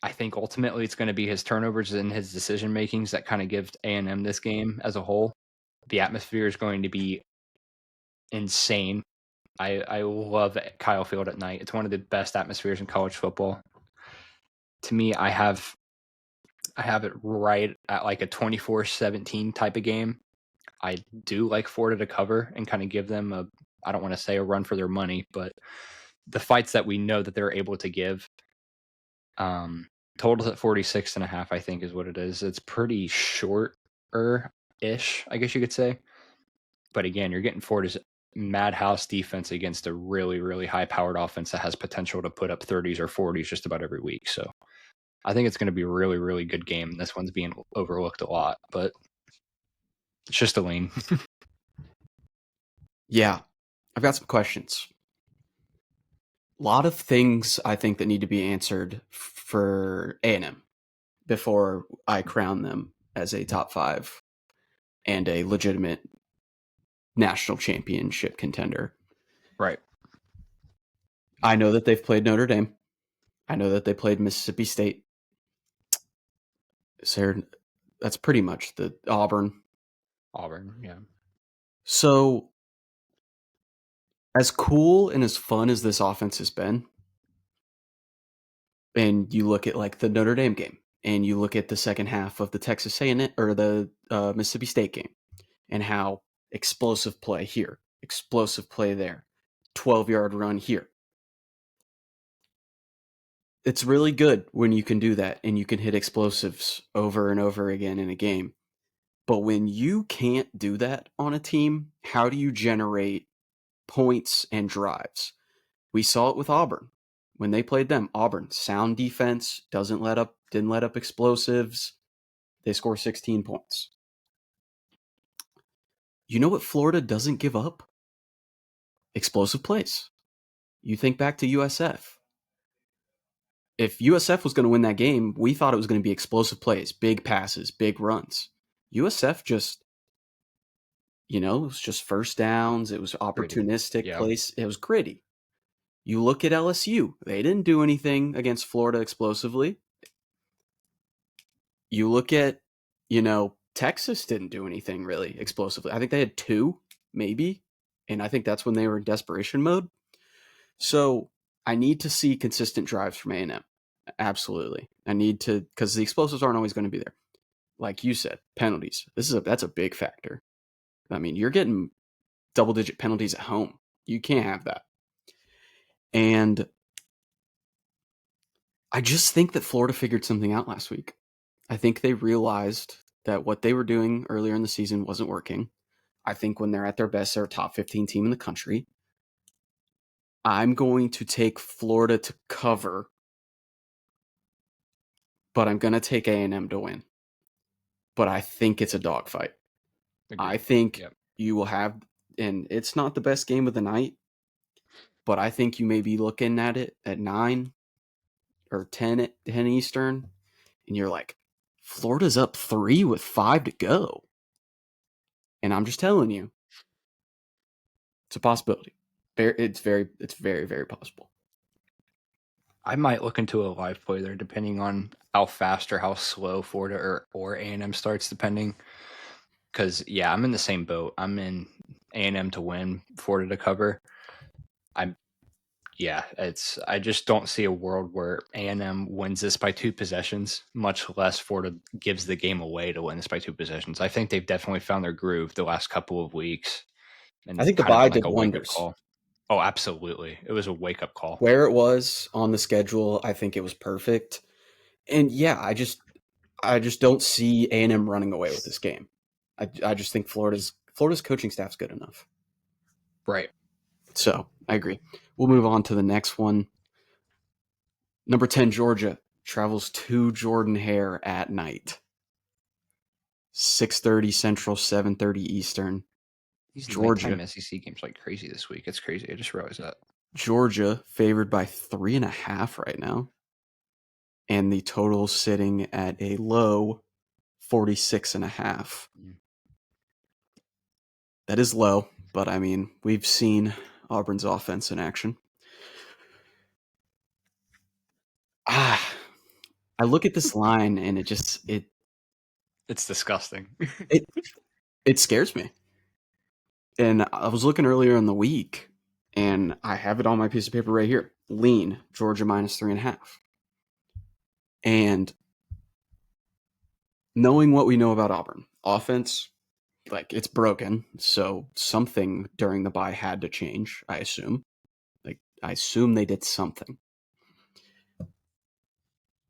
I think ultimately it's going to be his turnovers and his decision makings that kind of give A&M this game as a whole. The atmosphere is going to be insane. I love Kyle Field at night. It's one of the best atmospheres in college football. To me, I have it right at like a 24-17 type of game. I do like Florida to cover and kind of give them I don't want to say a run for their money, but the fights that we know that they're able to give. Totals at 46.5, I think is what it is. It's pretty short-ish, I guess you could say. But again, you're getting Florida's madhouse defense against a really, really high-powered offense that has potential to put up 30s or 40s just about every week. So I think it's going to be a really, really good game. This one's being overlooked a lot, but it's just a lean. Yeah, I've got some questions. A lot of things I think that need to be answered for A&M before I crown them as a top 5 and a legitimate national championship contender. Right. I know that they've played Notre Dame. I know that they played Mississippi State. That's pretty much the Auburn. Auburn, yeah. So, as cool and as fun as this offense has been, and you look at like the Notre Dame game, and you look at the second half of the Texas A&M or the Mississippi State game, and how explosive play here, explosive play there, 12-yard run here. It's really good when you can do that and you can hit explosives over and over again in a game. But when you can't do that on a team, how do you generate points and drives? We saw it with Auburn. When they played them, Auburn, sound defense, didn't let up explosives. They score 16 points. You know what Florida doesn't give up? Explosive plays. You think back to USF. If USF was going to win that game, we thought it was going to be explosive plays, big passes, big runs. USF just, it was just first downs. It was opportunistic plays. It was gritty. You look at LSU. They didn't do anything against Florida explosively. You look at, Texas didn't do anything really explosively. I think they had 2, maybe. And I think that's when they were in desperation mode. So I need to see consistent drives from A&M. Absolutely. I need to, because the explosives aren't always going to be there. Like you said, penalties. That's a big factor. I mean, you're getting double-digit penalties at home. You can't have that. And I just think that Florida figured something out last week. I think they realized that what they were doing earlier in the season wasn't working. I think when they're at their best, they're a top 15 team in the country. I'm going to take Florida to cover, but I'm going to take A&M to win. But I think it's a dogfight. I think you will have, and it's not the best game of the night, but I think you may be looking at it at 9 or 10 at 10 Eastern, and you're like, Florida's up 3 with 5 to go. And I'm just telling you, it's a possibility. It's very, very possible. I might look into a live play there, depending on how fast or how slow Florida or A&M starts, depending. Because, I'm in the same boat. I'm in A&M to win, Florida to cover. I just don't see a world where A&M wins this by 2 possessions, much less Florida gives the game away to win this by 2 possessions. I think they've definitely found their groove the last couple of weeks. And I think the bye did wonders. Oh, absolutely. It was a wake-up call. Where it was on the schedule, I think it was perfect. And yeah, I just don't see A&M running away with this game. I just think Florida's coaching staff's good enough. Right. So I agree. We'll move on to the next one. Number 10, Georgia travels to Jordan-Hare at night. 6:30 Central, 7:30 Eastern. These Georgia. nighttime SEC games like crazy this week. It's crazy. I just realized that. Georgia favored by 3.5 right now. And the total sitting at a low 46.5. That is low, but I mean, we've seen Auburn's offense in action. I look at this line and It's disgusting. it scares me. And I was looking earlier in the week, and I have it on my piece of paper right here. Lean, Georgia minus 3.5. And knowing what we know about Auburn, offense, like it's broken. So something during the bye had to change, I assume. Like I assume they did something.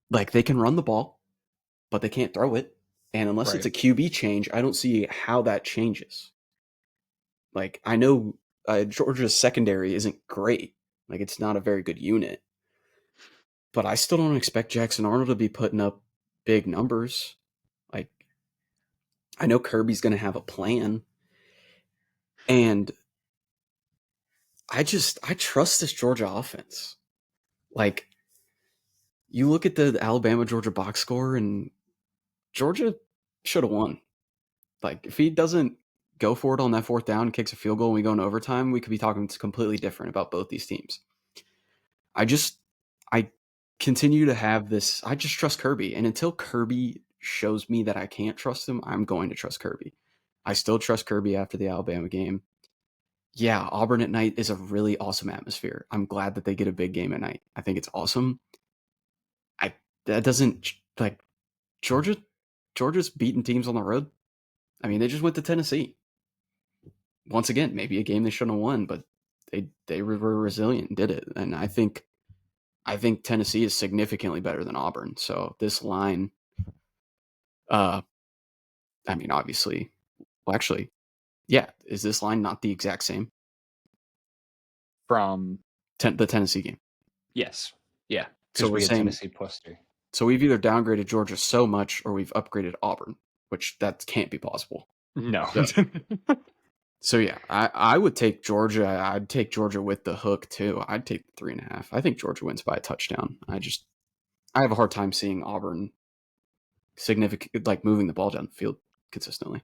Like they can run the ball, but they can't throw it. And unless it's a QB change, I don't see how that changes. Like I know Georgia's secondary isn't great. Like it's not a very good unit. But I still don't expect Jackson Arnold to be putting up big numbers. Like I know Kirby's going to have a plan. And I trust this Georgia offense. Like you look at the Alabama Georgia box score and Georgia should have won. Like if he doesn't go for it on that fourth down, kicks a field goal, and we go into overtime, we could be talking completely different about both these teams. I continue to have this. I just trust Kirby, and until Kirby shows me that I can't trust him, I'm going to trust Kirby. I still trust Kirby after the Alabama game. Yeah, Auburn at night is a really awesome atmosphere. I'm glad that they get a big game at night. I think it's awesome. That doesn't like Georgia's beating teams on the road. I mean, they just went to Tennessee. Once again, maybe a game they shouldn't have won, but they were resilient and did it. And I think Tennessee is significantly better than Auburn. So this line, I mean, obviously, well, actually, yeah, is this line not the exact same From the Tennessee game? yes, yeah, So because we're we had saying Tennessee +3. so we've either downgraded Georgia so much or we've upgraded Auburn, which that can't be possible. No. So yeah, I would take Georgia. I'd take Georgia with the hook too. I'd take 3.5. I think Georgia wins by a touchdown. I have a hard time seeing Auburn significant like moving the ball down the field consistently.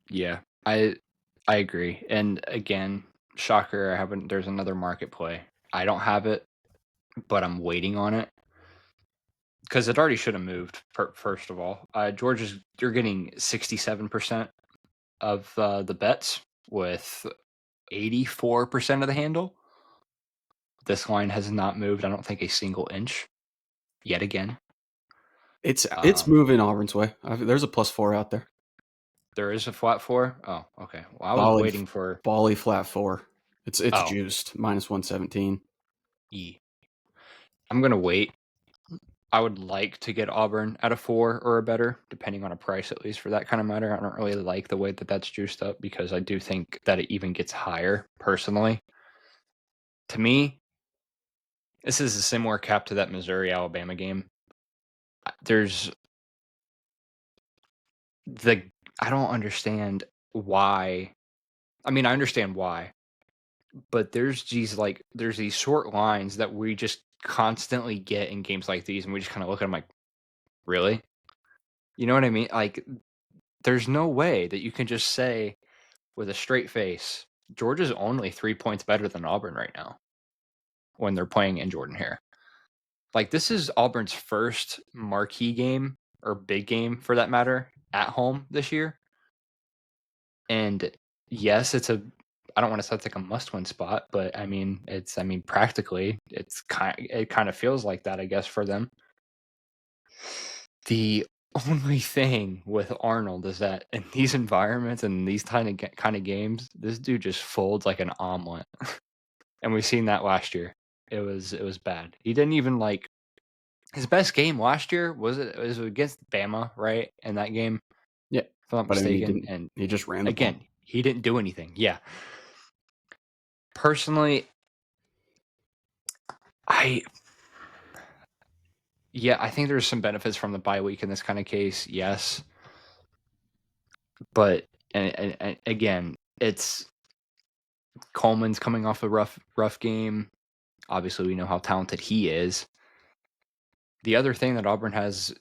Yeah, I agree. And again, shocker, there's another market play. I don't have it, but I'm waiting on it because it already should have moved. First of all, you're getting 67% of the bets with 84% of the handle. This line has not moved, I don't think, a single inch yet again. It's moving Auburn's way. There's a +4 out there. There is a flat 4? Oh, okay. Well, I was waiting for Bally flat 4. It's Oh. juiced -117. I'm gonna wait. I would like to get Auburn at a 4 or a better, depending on a price, at least for that kind of matter. I don't really like the way that that's juiced up because I do think that it even gets higher, personally. To me, this is a similar cap to that Missouri-Alabama game. I don't understand why. I mean, I understand why, but there's these short lines that we just constantly get in games like these, and we just kind of look at them like, really? You know what I mean? Like, there's no way that you can just say with a straight face, Georgia's only 3 points better than Auburn right now when they're playing in Jordan-Hare. Like, this is Auburn's first marquee game, or big game for that matter, at home this year. And yes, I don't want to say it's like a must-win spot, but I mean, practically, it kind of feels like that, I guess, for them. The only thing with Arnold is that in these environments and these kind of games, this dude just folds like an omelet. And we've seen that last year. It was bad. He didn't even his best game last year was against Bama, right? In that game, Yeah, if I'm not but I mean, mistaken. And he just ran the again, ball. he didn't do anything. Yeah. Personally, I think there's some benefits from the bye week in this kind of case. Yes. But and again, it's Coleman's coming off a rough game. Obviously, we know how talented he is. The other thing that Auburn has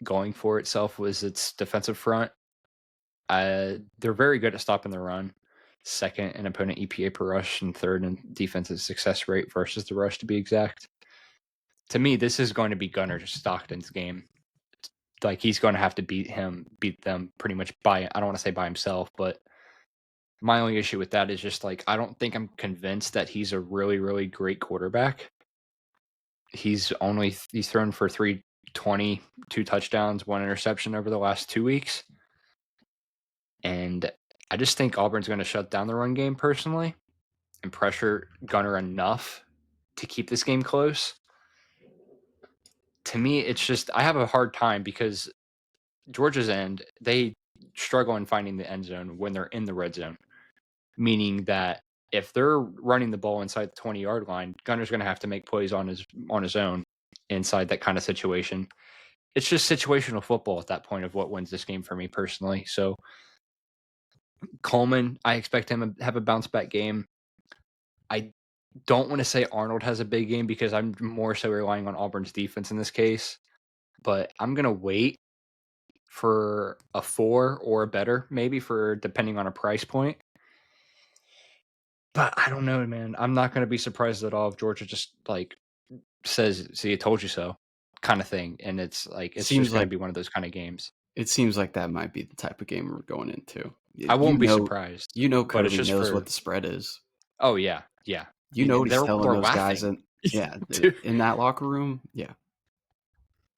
going for itself was its defensive front. They're very good at stopping the run. Second in opponent EPA per rush and third in defensive success rate versus the rush, to be exact. To me, this is going to be Gunnar Stockton's game. Like, he's going to have to beat them pretty much I don't want to say by himself, but my only issue with that is just I don't think I'm convinced that he's a really, really great quarterback. He's thrown for 320, 2 touchdowns, 1 interception over the last 2 weeks. And I just think Auburn's going to shut down the run game personally and pressure Gunnar enough to keep this game close. To me, it's just I have a hard time because Georgia's end, they struggle in finding the end zone when they're in the red zone, meaning that if they're running the ball inside the 20-yard line, Gunner's going to have to make plays on his own inside that kind of situation. It's just situational football at that point of what wins this game for me personally. So Coleman, I expect him to have a bounce back game. I don't want to say Arnold has a big game because I'm more so relying on Auburn's defense in this case, but I'm going to wait for a 4 or a better, maybe for depending on a price point. But I don't know, man. I'm not going to be surprised at all if Georgia just says, "See, I told you so," kind of thing, and it's just going to be one of those kind of games. It seems like that might be the type of game we're going into. I won't be surprised. But it's just knows what the spread is. Oh yeah, yeah. You know what he's telling those laughing. guys in that locker room. Yeah,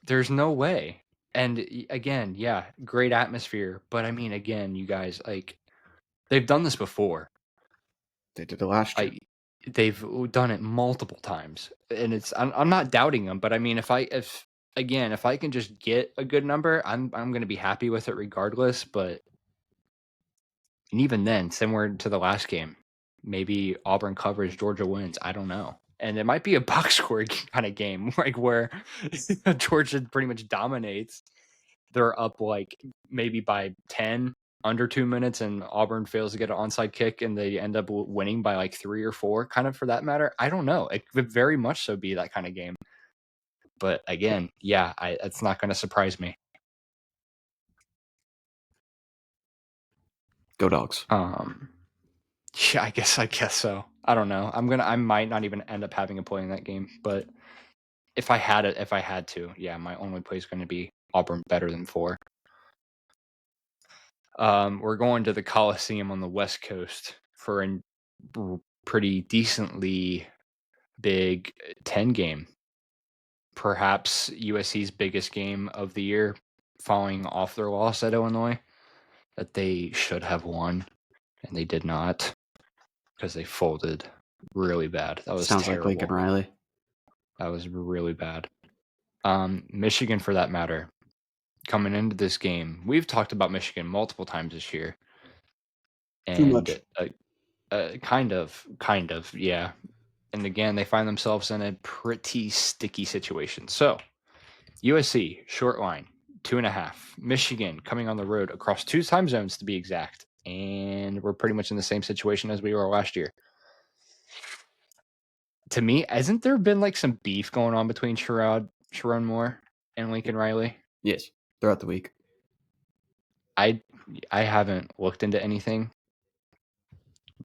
there's no way. And again, yeah, great atmosphere. But I mean, again, you guys they've done this before. They did it last year. They've done it multiple times, and I'm not doubting them. But I mean, if I can just get a good number, I'm going to be happy with it regardless. But and even then, similar to the last game, maybe Auburn covers, Georgia wins. I don't know. And it might be a box score kind of game, where Georgia pretty much dominates. They're up maybe by 10 under 2 minutes, and Auburn fails to get an onside kick, and they end up winning by 3 or 4, kind of, for that matter. I don't know. It could very much so be that kind of game. But again, yeah, it's not going to surprise me. Go Dogs. Yeah, I guess so. I don't know. I might not even end up having a play in that game, but if I had to, yeah, my only play is going to be Auburn better than 4. We're going to the Coliseum on the West Coast for a pretty decently big 10 game. Perhaps USC's biggest game of the year, following off their loss at Illinois that they should have won, and they did not because they folded really bad. That was Sounds terrible. like Lincoln Riley. That was really bad. Michigan, for that matter, coming into this game, we've talked about Michigan multiple times this year. And too much. Kind of, yeah. And again, they find themselves in a pretty sticky situation. So, USC, short line, 2.5. Michigan coming on the road across 2 time zones, to be exact. And we're pretty much in the same situation as we were last year. To me, hasn't there been some beef going on between Sharon Moore and Lincoln Riley? Yes, throughout the week. I haven't looked into anything,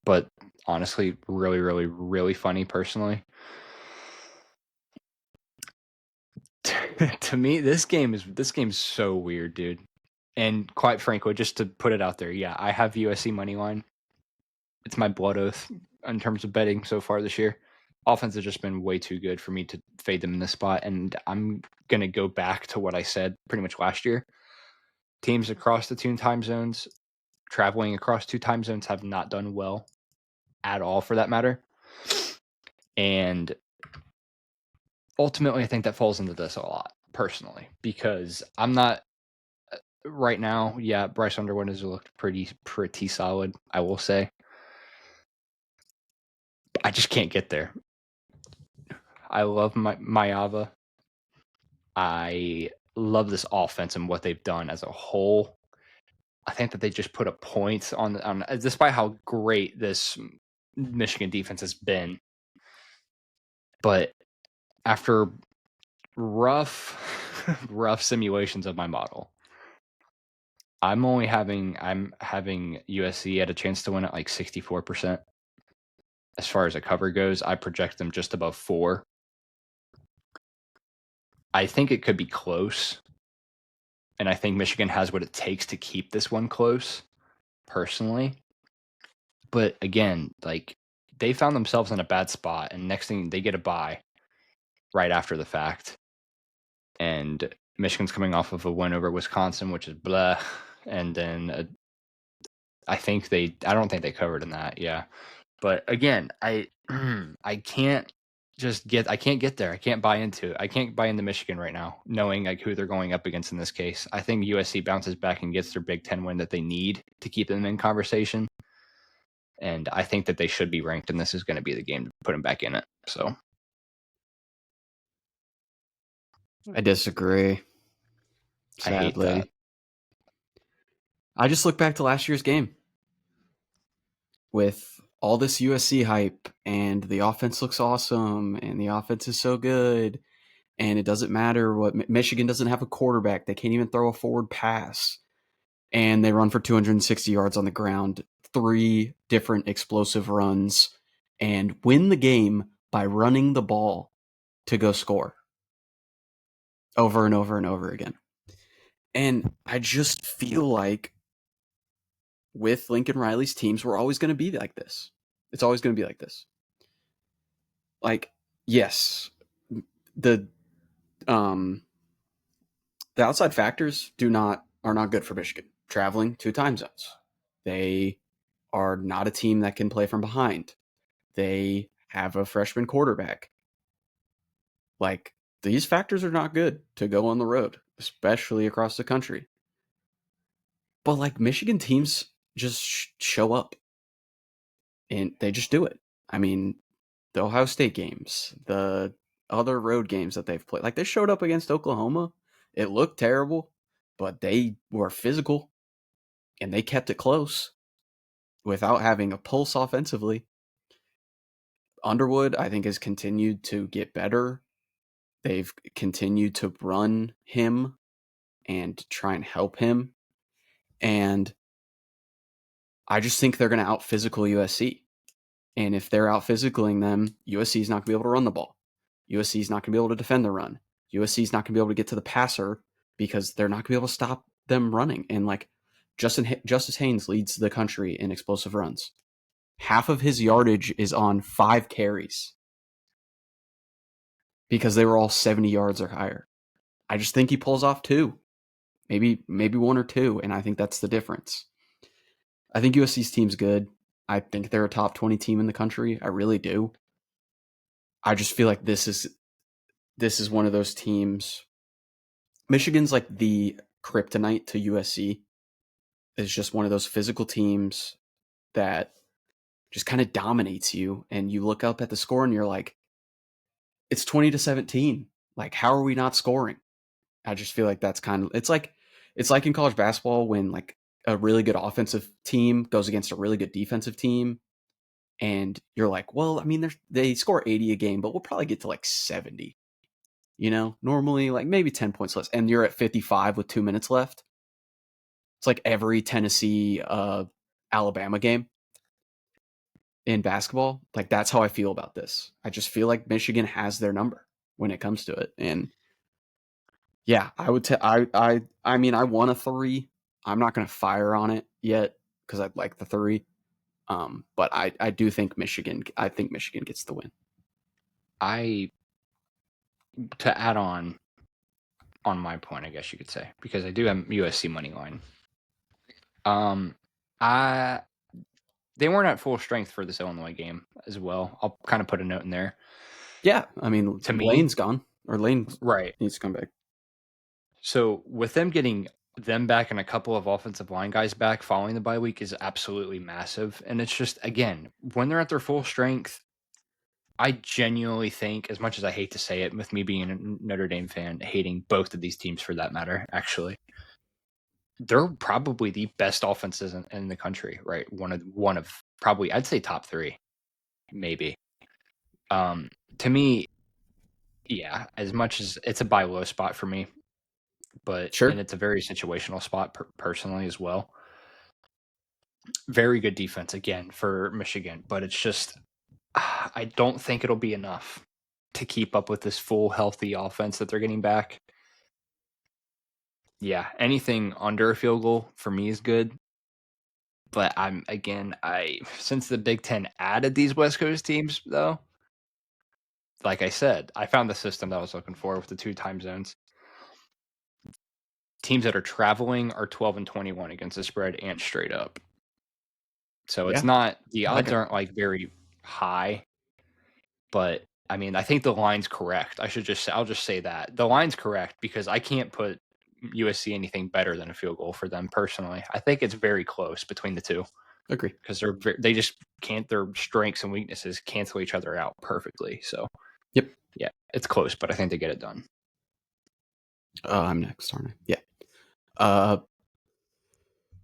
but honestly, really, really, really funny personally. To me, this game's so weird, dude. And quite frankly, just to put it out there, yeah, I have USC money line. It's my blood oath in terms of betting so far this year. Offense has just been way too good for me to fade them in this spot, and I'm gonna go back to what I said pretty much last year. Teams across the 2 time zones, traveling across 2 time zones, have not done well at all, for that matter. And ultimately, I think that falls into this a lot, personally, because I'm not right now. Yeah, Bryce Underwood has looked pretty solid, I will say. I just can't get there. I love Mayava. I love this offense and what they've done as a whole. I think that they just put a point on despite how great this Michigan defense has been. But after rough simulations of my model, I'm having USC at a chance to win at like 64%. As far as a cover goes, I project them just above 4. I think it could be close. And I think Michigan has what it takes to keep this one close, personally. But again, like, they found themselves in a bad spot, and next thing they get a bye right after the fact. And Michigan's coming off of a win over Wisconsin, which is blah. And then I don't think they covered in that. Yeah. But again, I can't get there. I can't buy into it. I can't buy into Michigan right now, knowing like who they're going up against in this case. I think USC bounces back and gets their Big Ten win that they need to keep them in conversation. And I think that they should be ranked, and this is going to be the game to put them back in it. So I disagree. I hate Sadly, that. I just look back to last year's game with all this USC hype, and the offense looks awesome, and the offense is so good, and it doesn't matter what Michigan doesn't have a quarterback; they can't even throw a forward pass, and they run for 260 yards on the ground, 3 different explosive runs, and win the game by running the ball to go score over and over and over again. And I just feel like with Lincoln Riley's teams, we're always going to be like this. It's always going to be like this. Like, yes, the um the outside factors are not good for Michigan. Traveling 2 time zones. They are not a team that can play from behind. They have a freshman quarterback. Like, these factors are not good to go on the road, especially across the country. But like, Michigan teams just show up and they just do it. I mean, the Ohio State games, the other road games that they've played, like, they showed up against Oklahoma. It looked terrible, but they were physical and they kept it close without having a pulse offensively. Underwood, I think, has continued to get better. They've continued to run him and try and help him. And I just think they're going to out physical USC. And if they're out physicaling them, USC is not going to be able to run the ball. USC is not going to be able to defend the run. USC is not going to be able to get to the passer because they're not going to be able to stop them running. And like, Justice Haynes leads the country in explosive runs. Half of his yardage is on 5 carries because they were all 70 yards or higher. I just think he pulls off 2, maybe 1 or 2, and I think that's the difference. I think USC's team's good. I think they're a top 20 team in the country. I really do. I just feel like this is one of those teams. Michigan's like the kryptonite to USC. It's just one of those physical teams that just kind of dominates you, and you look up at the score and you're like, it's 20-17. Like, how are we not scoring? I just feel like that's kind of, it's like in college basketball when like a really good offensive team goes against a really good defensive team, and you're like, well, I mean, they score 80 a game, but we'll probably get to like 70. Normally like maybe 10 points less, and you're at 55 with 2 minutes left. It's like every Tennessee Alabama game in basketball. Like, that's how I feel about this. I just feel like Michigan has their number when it comes to it. And yeah, I would I mean, I want a 3. I'm not going to fire on it yet because I'd like the 3. But I do think Michigan gets the win. To add on my point, I guess you could say, because I do have USC money line. I They weren't at full strength for this Illinois game as well. I'll kind of put a note in there. Yeah, I mean, To me, Lane's gone, or Lane right. needs to come back. So with them getting them back and a couple of offensive line guys back following the bye week is absolutely massive. And it's just, again, when they're at their full strength, I genuinely think, as much as I hate to say it, with me being a Notre Dame fan, hating both of these teams for that matter, actually, they're probably the best offenses in the country, right? One of probably, I'd say top three, maybe. To me, yeah, as much as it's a buy low spot for me, and Sure. it's a very situational spot personally as well. Very good defense again for Michigan, but it's just I don't think it'll be enough to keep up with this full healthy offense that they're getting back. Yeah, anything under a field goal for me is good. But since the Big Ten added these West Coast teams, though, like I said, I found the system that I was looking for with the 2 time zones. Teams that are traveling are 12 and 21 against the spread and straight up. So it's Yeah. not, the odds Okay. aren't like very high, but I mean, I think the line's correct. I'll just say that the line's correct because I can't put USC anything better than a field goal for them personally. I think it's very close between the two. Agree. Because they just can't, their strengths and weaknesses cancel each other out perfectly. So, Yep. Yeah, it's close, but I think they get it done. I'm next, aren't I? Yeah.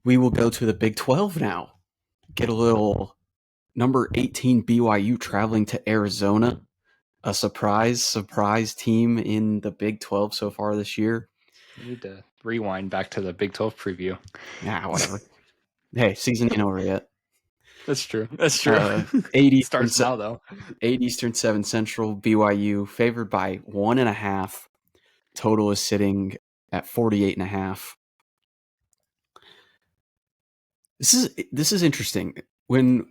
We will go to the Big 12 now. Get a little number 18 BYU traveling to Arizona. A surprise team in the Big 12 so far this year. We need to rewind back to the Big 12 preview. Yeah, whatever. Hey, season ain't over yet. That's true. That's true. 8 Eastern, Starts now, though. 8 Eastern, 7 Central, BYU favored by 1.5. Total is sitting at 48.5. This is interesting. When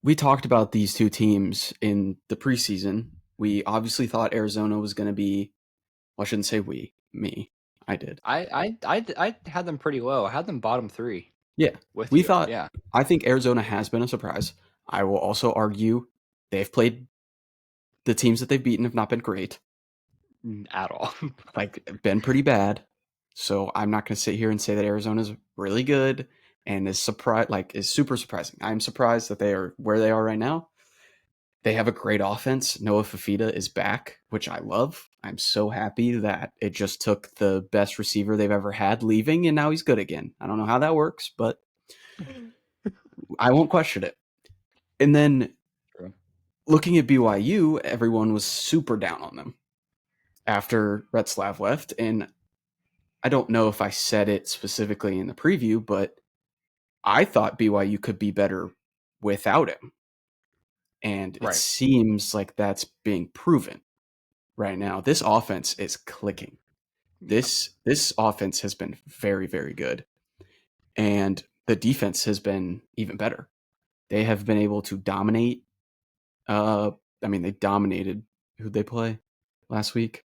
we talked about these two teams in the preseason, we obviously thought Arizona was going to be, well, I shouldn't say me. I did. I had them pretty low. I had them bottom 3. Yeah. With We you. thought, Yeah. I think Arizona has been a surprise. I will also argue they've played, the teams that they've beaten have not been great. At all. Like, been pretty bad. So I'm not going to sit here and say that Arizona's really good and is super surprising. I'm surprised that they are where they are right now. They have a great offense. Noah Fafita is back, which I love. I'm so happy that it just took the best receiver they've ever had leaving, and now he's good again. I don't know how that works, but I won't question it. And then True. looking at BYU, everyone was super down on them after Retzlaff left. And I don't know if I said it specifically in the preview, but I thought BYU could be better without him. And it seems like that's being proven right now. This offense is clicking. This offense has been very, very good. And the defense has been even better. They have been able to dominate. They dominated. Who'd they play last week?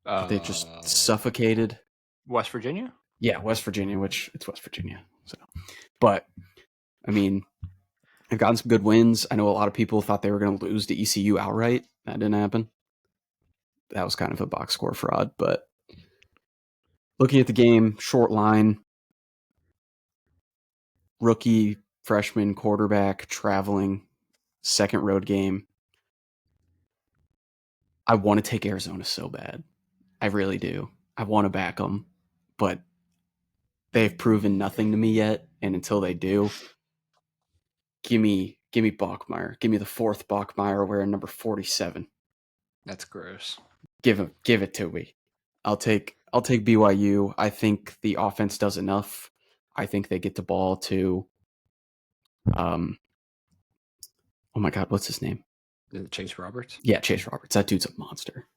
They just suffocated. West Virginia? Yeah, West Virginia, which it's West Virginia. So, but I mean, they've gotten some good wins. I know a lot of people thought they were going to lose to ECU outright. That didn't happen. That was kind of a box score fraud. But looking at the game, short line, rookie, freshman, quarterback, traveling, second road game. I want to take Arizona so bad. I really do. I want to back them, but they've proven nothing to me yet. And until they do, give me Bachmeyer. Give me the 4th Bachmeyer wearing number 47. That's gross. Give it to me. I'll take BYU. I think the offense does enough. I think they get the ball to oh my God, what's his name? Chase Roberts? Yeah, Chase Roberts. That dude's a monster.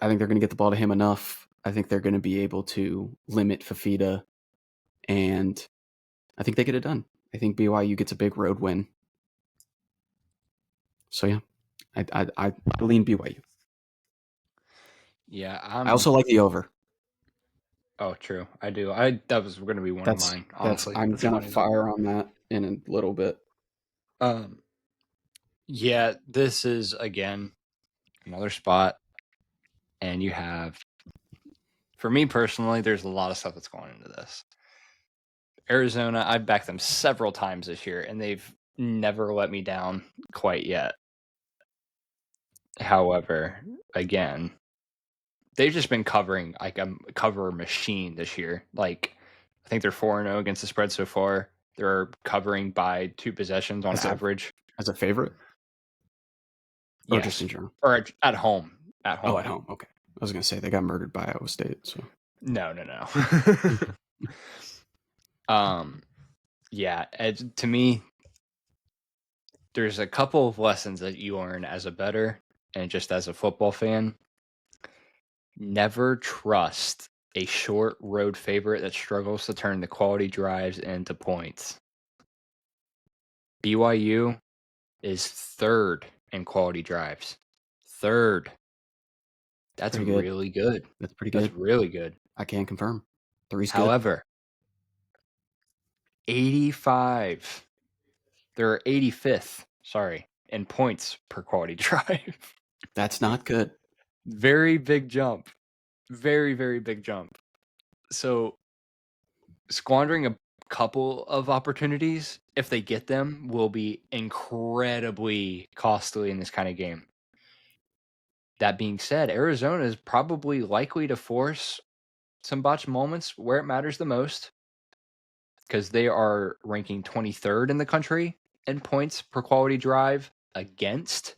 I think they're going to get the ball to him enough. I think they're going to be able to limit Fafita, and I think they get it done. I think BYU gets a big road win. So yeah, I lean BYU. Yeah, I also like the over. Oh, true. I do. That was going to be one of mine. Honestly, I'm that's gonna funny, fire on that. in a little bit. Yeah, this is again another spot, and you have, for me personally, there's a lot of stuff that's going into this. Arizona, I've backed them several times this year, and they've never let me down quite yet. However, again, they've just been covering like a cover machine this year. Like, I think they're 4-0 against the spread so far. They're covering by 2 possessions on average. As a favorite? Or Yes. just in general? Or at home. At home. Oh, at home. Okay. I was going to say they got murdered by Iowa State. So No. Yeah. To me, there's a couple of lessons that you learn as a bettor and just as a football fan. Never trust a short road favorite that struggles to turn the quality drives into points. BYU is 3rd in quality drives. 3rd. That's pretty good. really good. That's pretty good. That's really good. I can confirm. 3's good. However, 85. They're 85th, in points per quality drive. That's not good. Very big jump. Very, very big jump. So squandering a couple of opportunities, if they get them, will be incredibly costly in this kind of game. That being said, Arizona is probably likely to force some botch moments where it matters the most, because they are ranking 23rd in the country in points per quality drive against.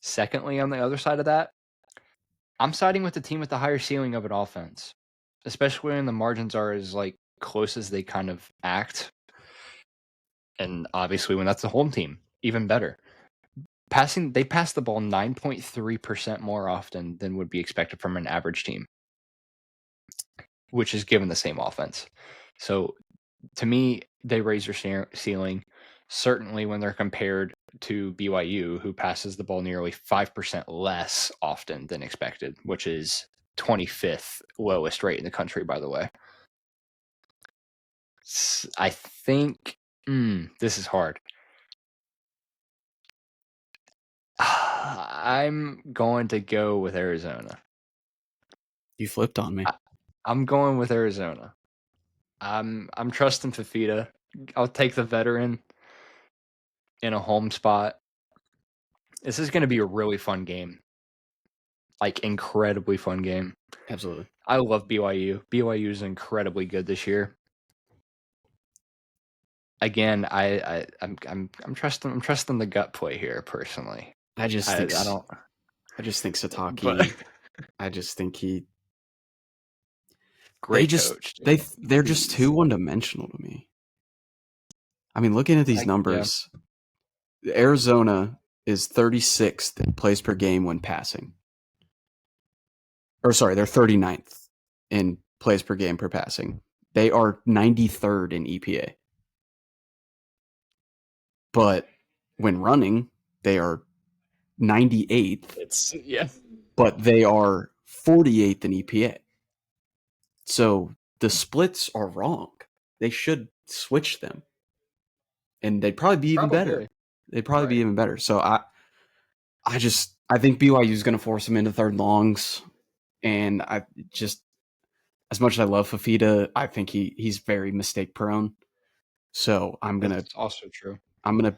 Secondly, on the other side of that, I'm siding with the team with the higher ceiling of an offense, especially when the margins are as like close as they kind of act. And obviously when that's the home team, even better. They pass the ball 9.3% more often than would be expected from an average team, which is given the same offense. So to me, they raise their ceiling, certainly when they're compared to BYU, who passes the ball nearly 5% less often than expected, which is 25th lowest rate in the country, by the way. I think this is hard. I'm going to go with Arizona. You flipped on me. I'm going with Arizona. I'm trusting Fafita. I'll take the veteran in a home spot. This is going to be a really fun game. Like, incredibly fun game. Absolutely. I love BYU. BYU is incredibly good this year. Again, I'm trusting the gut play here personally. I just think Sataki. I just think he. Great coach. They're just too one-dimensional to me. I mean, looking at these numbers, Arizona is 36th in plays per game when passing. Or sorry, they're 39th in plays per game per passing. They are 93rd in EPA. But when running, they are 98th. But they are 48th in EPA. So the splits are wrong. They should switch them. And they'd probably be even better. They'd probably be even better. So I think BYU is going to force them into third longs. And I just, as much as I love Fafita, I think he's very mistake prone. So That's also true. I'm gonna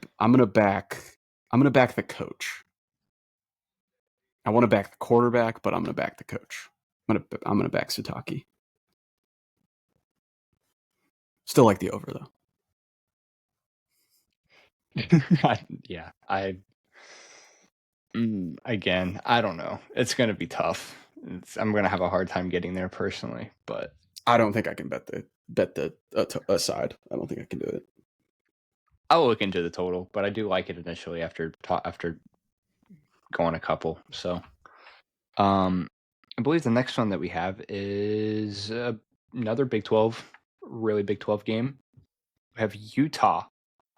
back the coach. I want to back the quarterback, but I'm gonna back the coach. I'm gonna back Sataki. Still like the over though. Yeah, again, I don't know. It's going to be tough. I'm going to have a hard time getting there personally, but I don't think I can bet the side. I don't think I can do it. I'll look into the total, but I do like it initially after going a couple. So, I believe the next one that we have is another Big 12, really Big 12 game. We have Utah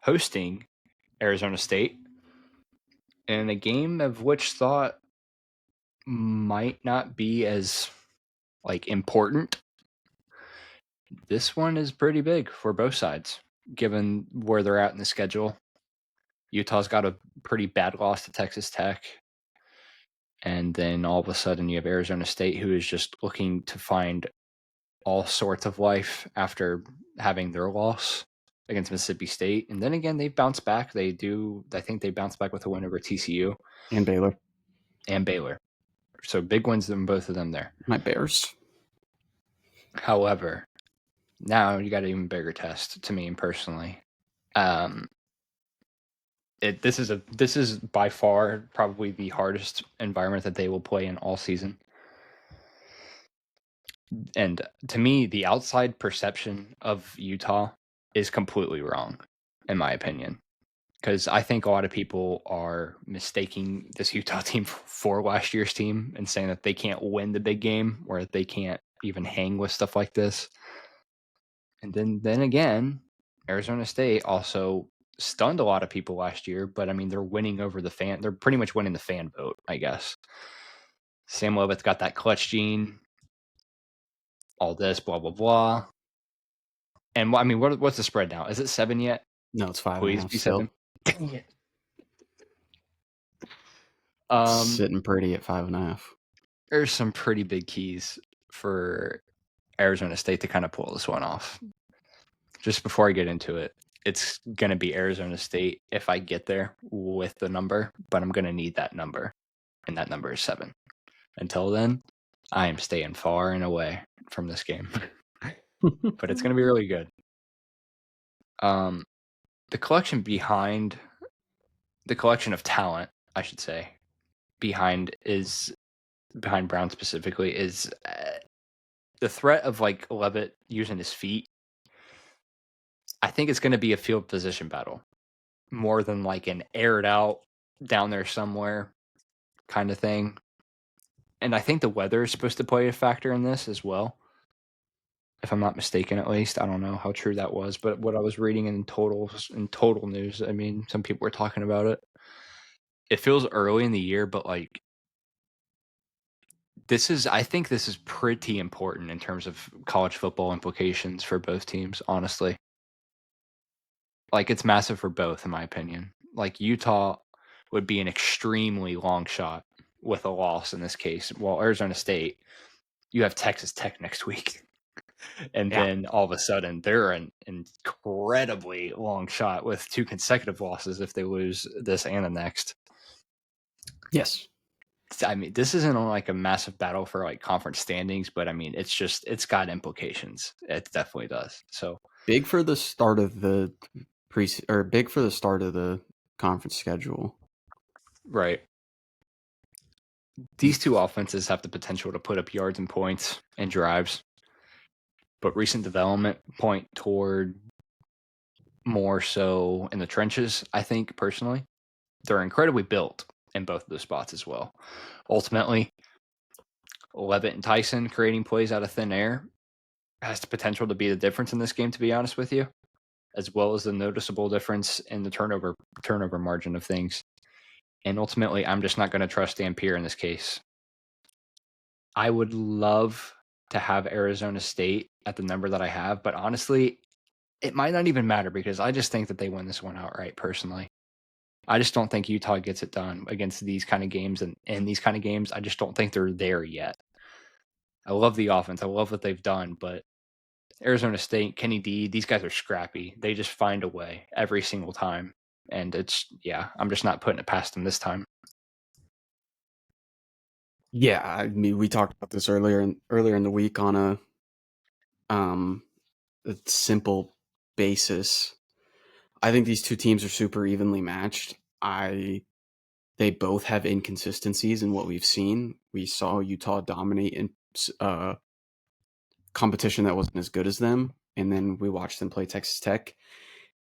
hosting Arizona State, and a game of which thought might not be as like important. This one is pretty big for both sides. given where they're at in the schedule. Utah's got a pretty bad loss to Texas Tech. And then all of a sudden you have Arizona State, who is just looking to find all sorts of life after having their loss against Mississippi State. And then again, they bounce back. I think they bounce back with a win over TCU. And Baylor. So big wins from both of them there. My Bears. However, now you got an even bigger test to me personally. This is by far probably the hardest environment that they will play in all season. And to me, the outside perception of Utah is completely wrong, in my opinion. Because I think a lot of people are mistaking this Utah team for last year's team and saying that they can't win the big game or that they can't even hang with stuff like this. And then again, Arizona State also stunned a lot of people last year, but I mean, they're winning over the fan. They're pretty much winning the fan vote, I guess. Sam Levitt's got that clutch gene, all this, blah, blah, blah. And I mean, what's the spread now? Is it 7 yet? No, it's 5.5. Please be still. 7. Dang it. Sitting pretty at 5.5. There's some pretty big keys for Arizona State to kind of pull this one off. Just before I get into it, it's going to be Arizona State if I get there with the number, but I'm going to need that number, and that number is 7. Until then, I am staying far and away from this game, but it's going to be really good. The collection of talent, I should say, behind Brown specifically is the threat of like Levitt using his feet. I think it's going to be a field position battle more than like an aired out down there somewhere kind of thing. And I think the weather is supposed to play a factor in this as well. If I'm not mistaken, at least. I don't know how true that was, but what I was reading in total news, I mean, some people were talking about it. It feels early in the year, but like I think this is pretty important in terms of college football implications for both teams, honestly. Like, it's massive for both, in my opinion. Like, Utah would be an extremely long shot with a loss in this case, while Arizona State, you have Texas Tech next week. And then all of a sudden, they're an incredibly long shot with 2 consecutive losses if they lose this and the next. Yes. I mean, this isn't like a massive battle for like conference standings, but I mean, it's got implications. It definitely does. So big for the start of the big for the start of the conference schedule. Right. These two offenses have the potential to put up yards and points and drives, but recent development point toward more so in the trenches, I think, personally. They're incredibly built in both of those spots as well. Ultimately, Levitt and Tyson creating plays out of thin air has the potential to be the difference in this game, to be honest with you, as well as the noticeable difference in the turnover margin of things. And ultimately, I'm just not going to trust Dampier in this case. I would love to have Arizona State at the number that I have, but honestly, it might not even matter because I just think that they win this one outright, personally. I just don't think Utah gets it done against these kind of games, and in these kind of games, I just don't think they're there yet. I love the offense. I love what they've done, but Arizona State, Kenny D, these guys are scrappy. They just find a way every single time. And I'm just not putting it past them this time. Yeah, I mean, we talked about this earlier in the week on a simple basis. I think these two teams are super evenly matched. They both have inconsistencies in what we've seen. We saw Utah dominate in competition that wasn't as good as them, and then we watched them play Texas Tech.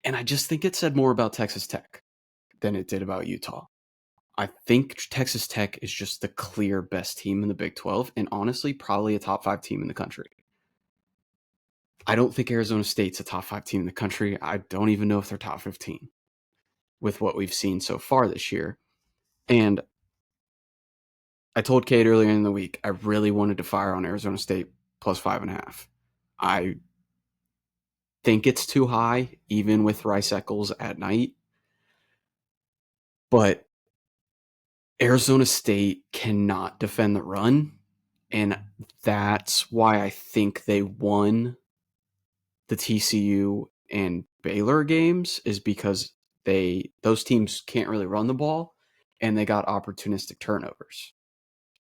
And I just think it said more about Texas Tech than it did about Utah. I think Texas Tech is just the clear best team in the Big 12, and honestly, probably a top 5 team in the country. I don't think Arizona State's a top 5 team in the country. I don't even know if they're top 15 with what we've seen so far this year. And I told Kate earlier in the week, I really wanted to fire on Arizona State plus 5.5. think it's too high, even with Rice Eccles at night. But Arizona State cannot defend the run. And that's why I think they won the TCU and Baylor games, is because those teams can't really run the ball, and they got opportunistic turnovers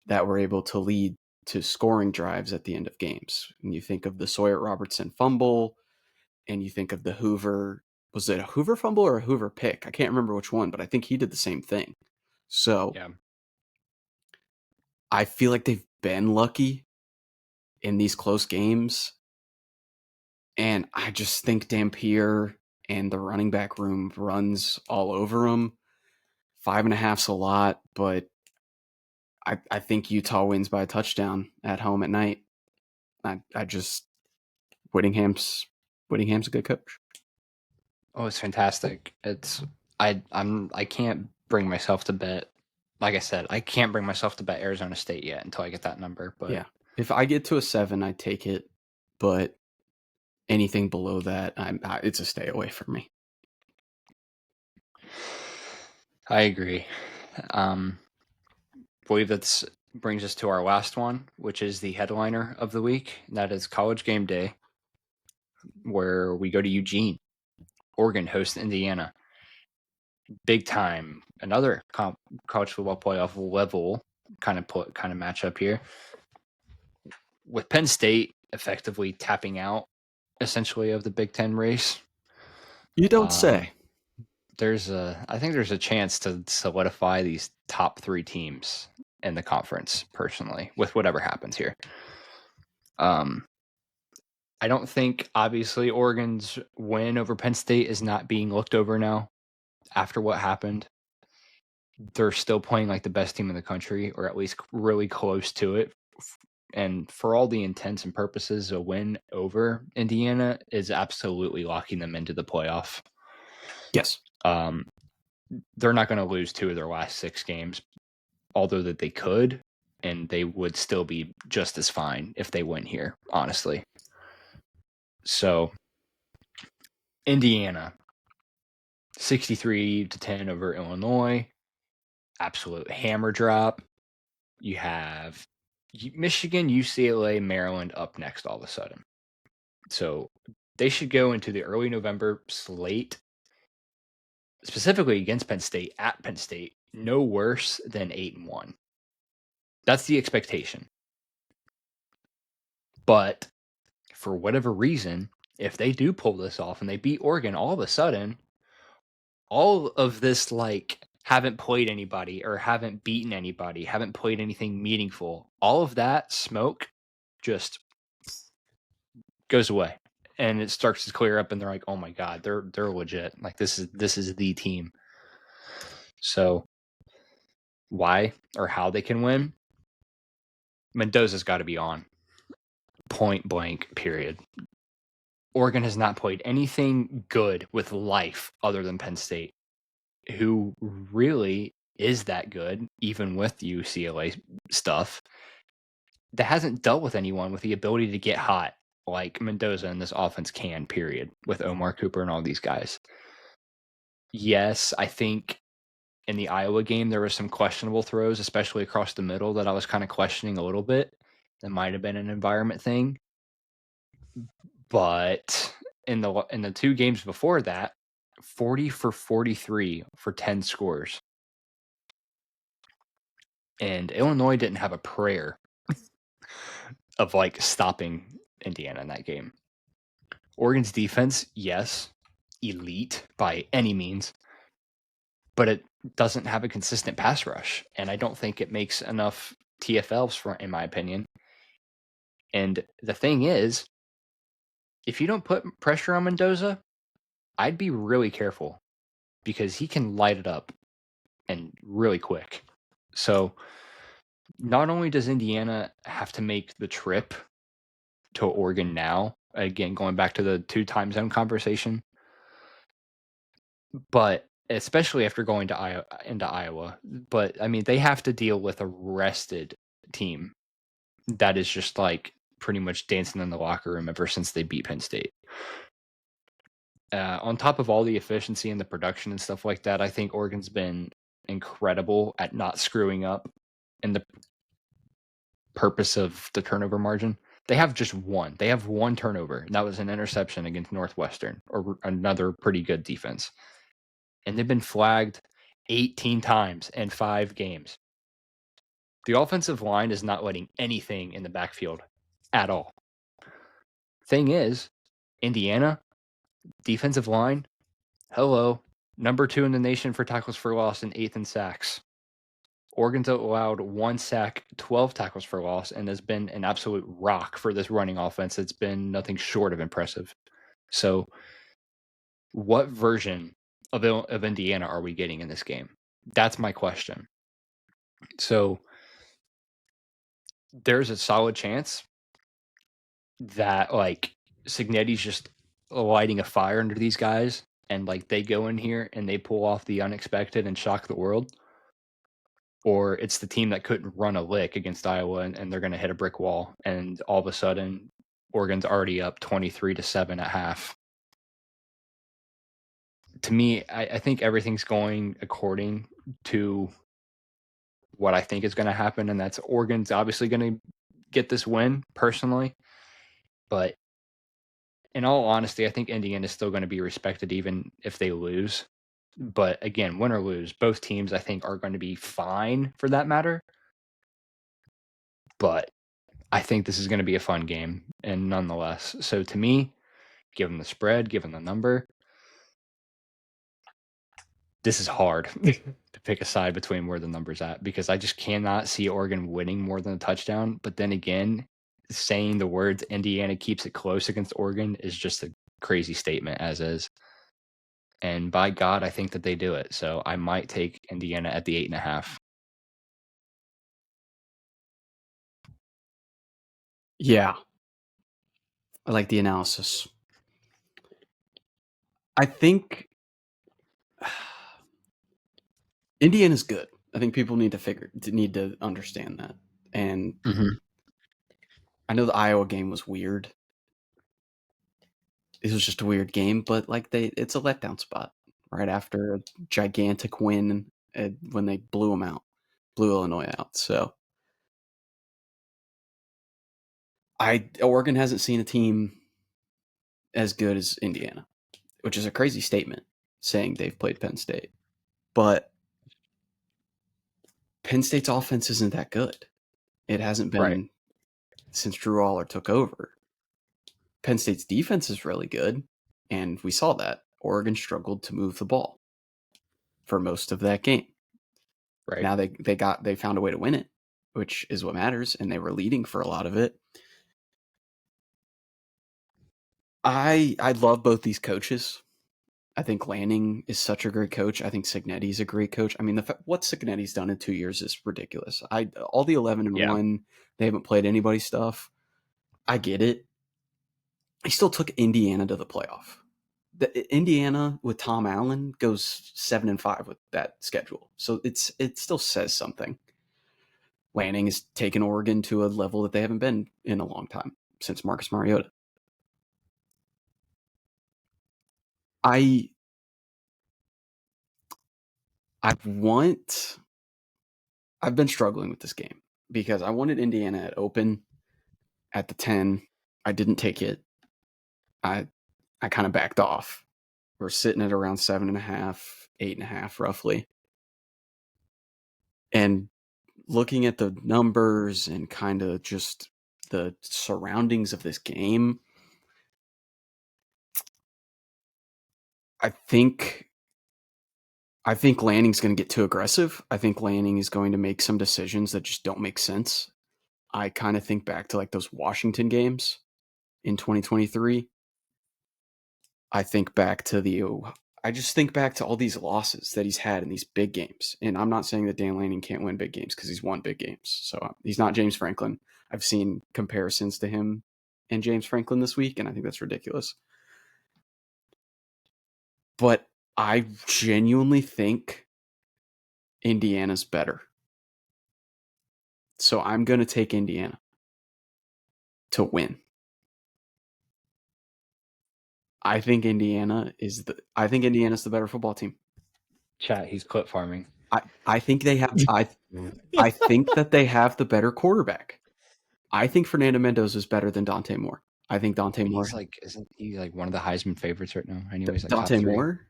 that were able to lead to scoring drives at the end of games. And you think of the Sawyer Robertson fumble, and you think of the Hoover, was it a Hoover fumble or a Hoover pick? I can't remember which one, but I think he did the same thing. So Yeah. I feel like they've been lucky in these close games. And I just think Dampier and the running back room runs all over them. 5.5's a lot, but I think Utah wins by a touchdown at home at night. I just Whittingham's a good coach. Oh, it's fantastic. I can't bring myself to bet. Like I said, I can't bring myself to bet Arizona State yet until I get that number. But Yeah, if I get to a 7, I take it, but anything below that, it's a stay away from me. I agree. Believe that brings us to our last one, which is the headliner of the week. That is College Game Day, where we go to Eugene. Oregon hosts Indiana. Big time. Another college football playoff level kind of matchup here, with Penn State effectively tapping out essentially of the Big Ten race. You don't say. I think there's a chance to solidify these top 3 teams in the conference, personally, with whatever happens here. I don't think, obviously, Oregon's win over Penn State is not being looked over now after what happened. They're still playing like the best team in the country, or at least really close to it. And for all the intents and purposes, a win over Indiana is absolutely locking them into the playoff. Yes. They're not going to lose 2 of their last 6 games, although that they could, and they would still be just as fine if they win here, honestly. So, Indiana, 63-10 over Illinois, absolute hammer drop. You have Michigan, UCLA, Maryland up next all of a sudden. So, they should go into the early November slate, specifically against Penn State, at Penn State, no worse than 8-1. That's the expectation. But for whatever reason, if they do pull this off and they beat Oregon, all of a sudden, all of this, like, haven't played anybody or haven't beaten anybody, haven't played anything meaningful, all of that smoke just goes away. And it starts to clear up, and they're like, oh my God, they're legit. Like, this is the team. So why or how they can win? Mendoza's got to be on. Point blank, period. Oregon has not played anything good with life other than Penn State, who really is that good, even with UCLA stuff, that hasn't dealt with anyone with the ability to get hot like Mendoza and this offense can, period, with Omar Cooper and all these guys. Yes, I think in the Iowa game, there was some questionable throws, especially across the middle, that I was kind of questioning a little bit. That might have been an environment thing. But in the 2 games before that, 40 for 43 for 10 scores. And Illinois didn't have a prayer of like stopping Indiana in that game. Oregon's defense, yes, elite by any means, but it doesn't have a consistent pass rush, and I don't think it makes enough TFLs, in my opinion. And the thing is, if you don't put pressure on Mendoza, I'd be really careful, because he can light it up and really quick. So not only does Indiana have to make the trip to Oregon now, again, going back to the 2 time zone conversation, but especially after going to into Iowa, but I mean, they have to deal with a rested team that is just like pretty much dancing in the locker room ever since they beat Penn State. On top of all the efficiency and the production and stuff like that, I think Oregon's been incredible at not screwing up in the purpose of the turnover margin. They have just one. They have one turnover, and that was an interception against Northwestern, or another pretty good defense. And they've been flagged 18 times in 5 games. The offensive line is not letting anything in the backfield at all. Thing is, Indiana, defensive line, hello, number 2 in the nation for tackles for loss and 8th in sacks. Oregon's allowed 1 sack, 12 tackles for loss, and has been an absolute rock for this running offense. It's been nothing short of impressive. So, what version of Indiana are we getting in this game? That's my question. So, there's a solid chance that like Signetti's just lighting a fire under these guys, and like they go in here and they pull off the unexpected and shock the world. Or it's the team that couldn't run a lick against Iowa, and they're going to hit a brick wall, and all of a sudden Oregon's already up 23-7 at half. To me, I think everything's going according to what I think is going to happen, and that's Oregon's obviously going to get this win personally. But in all honesty, I think Indiana is still going to be respected even if they lose. But again, win or lose, both teams I think are going to be fine for that matter. But I think this is going to be a fun game, and nonetheless. So to me, given the spread, given the number, this is hard to pick a side between where the number's at, because I just cannot see Oregon winning more than a touchdown. But then again, saying the words Indiana keeps it close against Oregon is just a crazy statement as is. And by God, I think that they do it. So I might take Indiana at the 8.5. Yeah. I like the analysis. I think Indiana's good. I think people need to understand that. And I know the Iowa game was weird. It was just a weird game, but like it's a letdown spot right after a gigantic win when they blew Illinois out. So Oregon hasn't seen a team as good as Indiana, which is a crazy statement saying they've played Penn State. But Penn State's offense isn't that good. It hasn't been since Drew Aller took over. Penn State's defense is really good, and we saw that. Oregon struggled to move the ball for most of that game. Right. Now they found a way to win it, which is what matters, and they were leading for a lot of it. I love both these coaches. I think Lanning is such a great coach. I think Signetti's a great coach. I mean, what Signetti's done in 2 years is ridiculous. All the 11-1, they haven't played anybody stuff. I get it. He still took Indiana to the playoff. Indiana with Tom Allen goes 7-5 with that schedule, so it still says something. Lanning has taken Oregon to a level that they haven't been in a long time since Marcus Mariota. I've been struggling with this game because I wanted Indiana at open at the 10. I didn't take it. I kind of backed off. We're sitting at around 7.5, 8.5 roughly. And looking at the numbers and kind of just the surroundings of this game, I think Lanning's going to get too aggressive. I think Lanning is going to make some decisions that just don't make sense. I kind of think back to like those Washington games in 2023. I just think back to all these losses that he's had in these big games. And I'm not saying that Dan Lanning can't win big games because he's won big games. So he's not James Franklin. I've seen comparisons to him and James Franklin this week, and I think that's ridiculous. But I genuinely think Indiana's better. So I'm going to take Indiana to win. I think Indiana's the better football team. Chat, he's clip farming. I think they have I think that they have the better quarterback. I think Fernando Mendoza is better than Dante Moore. I think Dante Moore. Isn't he like one of the Heisman favorites right now? Anyways, like Dante top 3. Moore?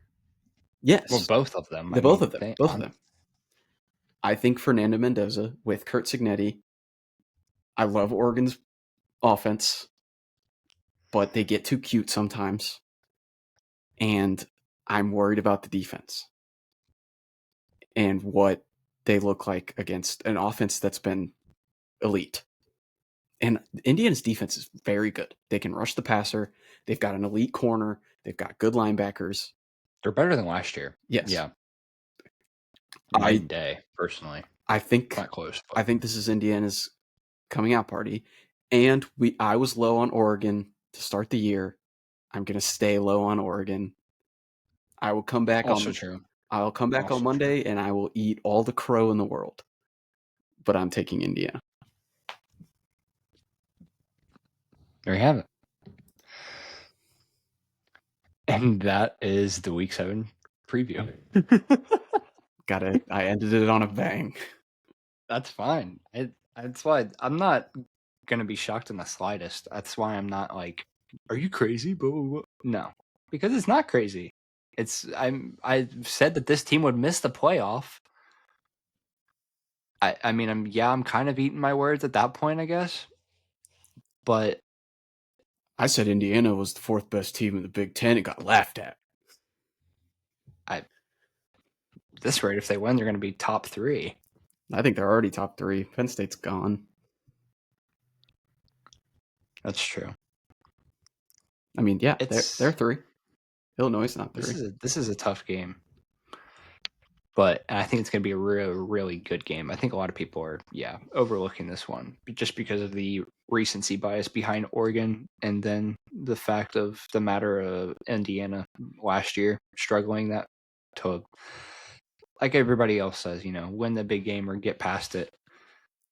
Yes. Well, both of them. Both of them. I think Fernando Mendoza with Curt Cignetti. I love Oregon's offense, but they get too cute sometimes. And I'm worried about the defense and what they look like against an offense that's been elite. And Indiana's defense is very good. They can rush the passer. They've got an elite corner. They've got good linebackers. They're better than last year. Yes. Yeah. Night and day, personally. I think not close. I think this is Indiana's coming out party. And I was low on Oregon to start the year. I'm gonna stay low on Oregon. I will come back also true. I'll come back on Monday and I will eat all the crow in the world. But I'm taking Indiana. There you have it. And that is the Week 7 preview. I ended it on a bang. That's fine. That's why I'm not gonna be shocked in the slightest. That's why I'm not like, are you crazy? Blah, blah, blah. No, because it's not crazy. I said that this team would miss the playoff. I mean, I'm kind of eating my words at that point, I guess. But I said Indiana was the 4th best team in the Big Ten. It got laughed at. At this rate, if they win, they're going to be top 3. I think they're already top 3. Penn State's gone. That's true. I mean, yeah, they're 3. Illinois is not 3. This is a tough game. But I think it's going to be a really, really good game. I think a lot of people are, overlooking this one just because of the recency bias behind Oregon and then the fact of the matter of Indiana last year struggling that to, like everybody else says, win the big game or get past it.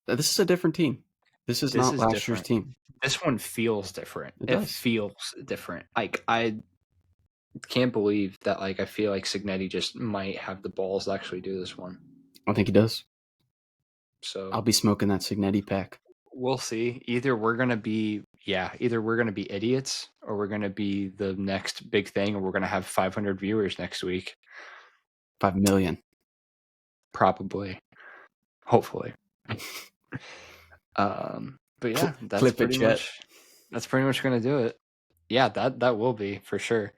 This is a different team. This is not last year's team. This one feels different. It feels different. Like, I can't believe that. Like, I feel like Cignetti just might have the balls to actually do this one. I think he does. So I'll be smoking that Cignetti pack. We'll see. Either we're gonna be idiots, or we're gonna be the next big thing, or we're gonna have 500 viewers next week. 5 million, probably. Hopefully. But yeah, that's pretty much gonna do it. Yeah, that will be for sure.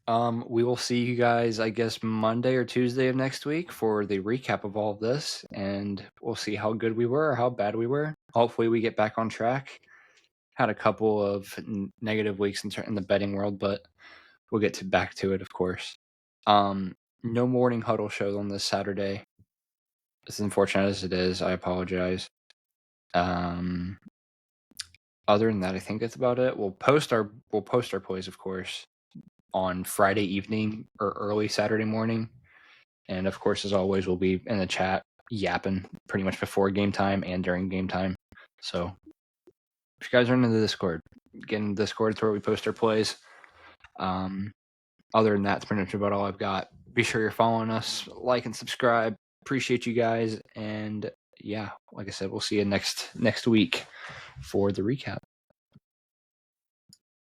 We will see you guys, I guess, Monday or Tuesday of next week for the recap of all of this, and we'll see how good we were or how bad we were. Hopefully we get back on track. Had a couple of negative weeks in the betting world, but we'll get back to it, of course. No morning huddle show on this Saturday. As unfortunate as it is, I apologize. Other than that, I think that's about it. We'll post our plays, of course, on Friday evening or early Saturday morning. And of course, as always, we'll be in the chat yapping pretty much before game time and during game time. So if you guys are into the Discord, get in the Discord. It's where we post our plays. Other than that, it's pretty much about all I've got. Be sure you're following us, like and subscribe. Appreciate you guys. And yeah, like I said, we'll see you next week for the recap.